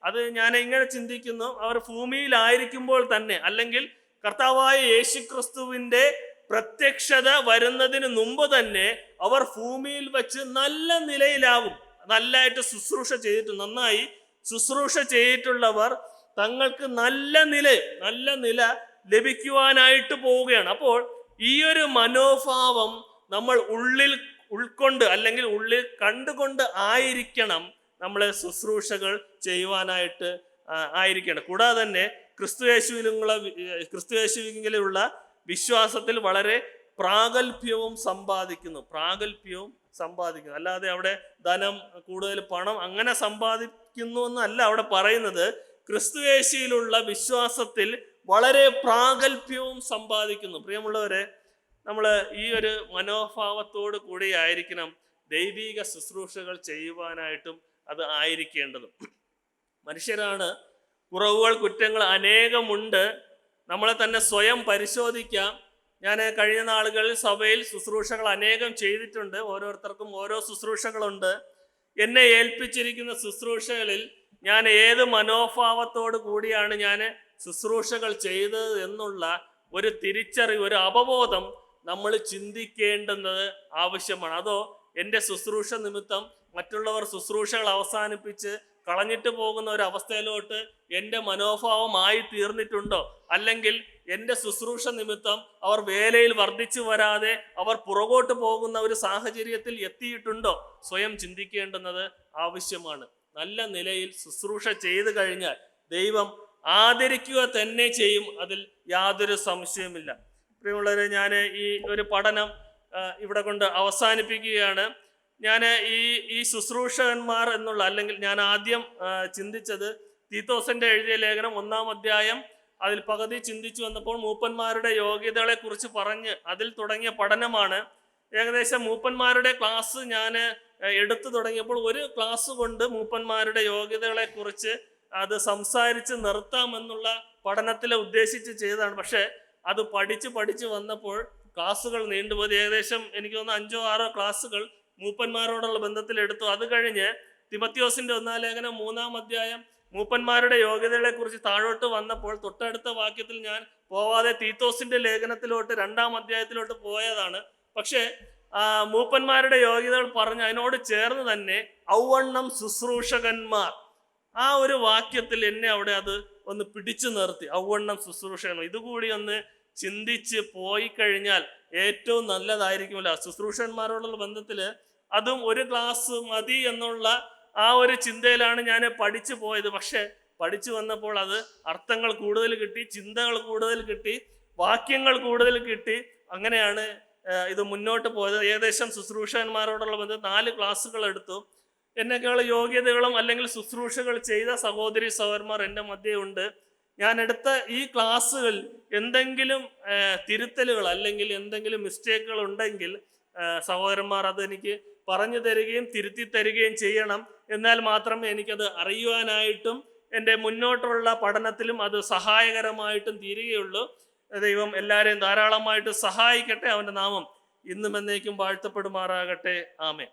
അത് ഞാൻ ഇങ്ങനെ ചിന്തിക്കുന്നു, അവർ ഭൂമിയിലായിരിക്കുമ്പോൾ തന്നെ, അല്ലെങ്കിൽ കർത്താവായ യേശുക്രിസ്തുവിൻ്റെ പ്രത്യക്ഷത വരുന്നതിന് മുമ്പ് തന്നെ അവർ ഭൂമിയിൽ വെച്ച് നല്ല നിലയിലാവും. നന്നായി ശുശ്രൂഷ ചെയ്തിട്ടുള്ളവർ തങ്ങൾക്ക് നല്ല നില ലഭിക്കുവാനായിട്ട് പോവുകയാണ്. അപ്പോൾ ഈ ഒരു മനോഭാവം നമ്മൾ ഉള്ളിൽ ഉൾക്കൊണ്ട്, അല്ലെങ്കിൽ ഉള്ളിൽ കണ്ടുകൊണ്ട് ആയിരിക്കണം നമ്മൾ ശുശ്രൂഷകൾ ചെയ്യുവാനായിട്ട് ആയിരിക്കണം. കൂടാതെ തന്നെ ക്രിസ്തുയേശുവിലുള്ള വിശ്വാസത്തിൽ വളരെ പ്രാഗൽഭ്യവും സമ്പാദിക്കുന്നു. അല്ലാതെ അവിടെ ധനം, കൂടുതൽ പണം അങ്ങനെ സമ്പാദിക്കുന്നു എന്നല്ല അവിടെ പറയുന്നത്. ക്രിസ്തുയേശുവിലുള്ള വിശ്വാസത്തിൽ വളരെ പ്രാഗൽഭ്യവും സമ്പാദിക്കുന്നു. പ്രിയമുള്ളവരെ, നമ്മൾ ഈ ഒരു മനോഭാവത്തോട് കൂടി ആയിരിക്കണം ദൈവിക ശുശ്രൂഷകൾ ചെയ്യുവാനായിട്ടും അത് ആയിരിക്കേണ്ടതും. മനുഷ്യരാണ്, കുറവുകൾ, കുറ്റങ്ങൾ അനേകമുണ്ട്. നമ്മളെ തന്നെ സ്വയം പരിശോധിക്കാം. ഞാൻ കഴിഞ്ഞ നാളുകളിൽ സഭയിൽ ശുശ്രൂഷകൾ അനേകം ചെയ്തിട്ടുണ്ട്. ഓരോരുത്തർക്കും ഓരോ ശുശ്രൂഷകളുണ്ട്. എന്നെ ഏൽപ്പിച്ചിരിക്കുന്ന ശുശ്രൂഷകളിൽ ഞാൻ ഏത് മനോഭാവത്തോട് കൂടിയാണ് ഞാൻ ശുശ്രൂഷകൾ ചെയ്തത് എന്നുള്ള ഒരു തിരിച്ചറിവ്, ഒരു അവബോധം നമ്മൾ ചിന്തിക്കേണ്ടുന്നത് ആവശ്യമാണ്. അതോ എൻ്റെ ശുശ്രൂഷ നിമിത്തം മറ്റുള്ളവർ ശുശ്രൂഷകൾ അവസാനിപ്പിച്ച് കളഞ്ഞിട്ട് പോകുന്ന ഒരു അവസ്ഥയിലോട്ട് എൻ്റെ മനോഭാവമായി തീർന്നിട്ടുണ്ടോ? അല്ലെങ്കിൽ എൻ്റെ ശുശ്രൂഷ നിമിത്തം അവർ വേലയിൽ വർദ്ധിച്ചു വരാതെ അവർ പുറകോട്ട് പോകുന്ന ഒരു സാഹചര്യത്തിൽ എത്തിയിട്ടുണ്ടോ? സ്വയം ചിന്തിക്കേണ്ടുന്നത് ആവശ്യമാണ്. നല്ല നിലയിൽ ശുശ്രൂഷ ചെയ്തു കഴിഞ്ഞാൽ ദൈവം ആദരിക്കുക തന്നെ ചെയ്യും, അതിൽ യാതൊരു സംശയമില്ല. പ്രിയമുള്ളവരെ, ഞാൻ ഈ ഒരു പഠനം ഇവിടെ കൊണ്ട് അവസാനിപ്പിക്കുകയാണ്. ഞാൻ ഈ ശുശ്രൂഷകന്മാർ എന്നുള്ള, അല്ലെങ്കിൽ ഞാൻ ആദ്യം ചിന്തിച്ചത് തീത്തോസിന്റെ എഴുതിയ ലേഖനം 1-ാം അധ്യായം അതിൽ പകുതി ചിന്തിച്ചു വന്നപ്പോൾ മൂപ്പന്മാരുടെ യോഗ്യതകളെ കുറിച്ച് പറഞ്ഞ് അതിൽ തുടങ്ങിയ പഠനമാണ്. ഏകദേശം മൂപ്പന്മാരുടെ ക്ലാസ് ഞാൻ എടുത്തു തുടങ്ങിയപ്പോൾ ഒരു ക്ലാസ് കൊണ്ട് മൂപ്പന്മാരുടെ യോഗ്യതകളെ കുറിച്ച് അത് സംസാരിച്ച് നിർത്താമെന്നുള്ള പഠനത്തിൽ ഉദ്ദേശിച്ച് ചെയ്തതാണ്. പക്ഷേ അത് പഠിച്ച് വന്നപ്പോൾ ക്ലാസ്സുകൾ നീണ്ടുപോയി. ഏകദേശം എനിക്ക് തോന്നുന്നു 5-6 ക്ലാസ്സുകൾ മൂപ്പന്മാരോടുള്ള ബന്ധത്തിൽ എടുത്തു. അത് കഴിഞ്ഞ് തിമോഥെയോസിന്റെ 1-ാം ലേഖനം 3-ാം അധ്യായം മൂപ്പന്മാരുടെ യോഗ്യതകളെ കുറിച്ച് താഴോട്ട് വന്നപ്പോൾ തൊട്ടടുത്ത വാക്യത്തിൽ ഞാൻ പോവാതെ തീത്തോസിന്റെ ലേഖനത്തിലോട്ട് 2-ാം അധ്യായത്തിലോട്ട് പോയതാണ്. പക്ഷേ മൂപ്പന്മാരുടെ യോഗ്യതകൾ പറഞ്ഞ് അതിനോട് ചേർന്ന് തന്നെ ഔവണ്ണം ശുശ്രൂഷകന്മാർ, ആ ഒരു വാക്യത്തിൽ എന്നെ അവിടെ അത് ഒന്ന് പിടിച്ചു നിർത്തി. ഔവണ്ണം ശുശ്രൂഷകന്മാർ, ഇതുകൂടി ഒന്ന് ചിന്തിച്ച് പോയി കഴിഞ്ഞാൽ ഏറ്റവും നല്ലതായിരിക്കുമല്ലോ. ശുശ്രൂഷന്മാരോടുള്ള ബന്ധത്തിൽ അതും ഒരു ക്ലാസ് മതി എന്നുള്ള ആ ഒരു ചിന്തയിലാണ് ഞാൻ പഠിച്ചു പോയത്. പക്ഷെ പഠിച്ചു വന്നപ്പോൾ അത് അർത്ഥങ്ങൾ കൂടുതൽ കിട്ടി, ചിന്തകൾ കൂടുതൽ കിട്ടി, വാക്യങ്ങൾ കൂടുതൽ കിട്ടി. അങ്ങനെയാണ് ഇത് മുന്നോട്ട് പോയത്. ഏകദേശം ശുശ്രൂഷകന്മാരോടുള്ള ബന്ധം 4 ക്ലാസ്സുകൾ എടുത്തു. എന്നെക്കാൾ യോഗ്യതകളും അല്ലെങ്കിൽ ശുശ്രൂഷകൾ ചെയ്ത സഹോദരി സഹോദരന്മാർ എൻ്റെ മധ്യേ ഉണ്ട്. ഞാൻ എടുത്ത ഈ ക്ലാസ്സുകൾ എന്തെങ്കിലും തിരുത്തലുകൾ അല്ലെങ്കിൽ എന്തെങ്കിലും മിസ്റ്റേക്കുകൾ ഉണ്ടെങ്കിൽ സഹോദരന്മാർ അതെനിക്ക് പറഞ്ഞു തരികയും തിരുത്തി തരികയും ചെയ്യണം. എന്നാൽ മാത്രമേ എനിക്കത് അറിയുവാനായിട്ടും എൻ്റെ മുന്നോട്ടുള്ള പഠനത്തിലും അത് സഹായകരമായിട്ടും തീരുകയുള്ളൂ. ദൈവം എല്ലാവരെയും ധാരാളമായിട്ട് സഹായിക്കട്ടെ. അവൻ്റെ നാമം ഇന്നും എന്നേക്കും വാഴ്ത്തപ്പെടുമാറാകട്ടെ. ആമേൻ.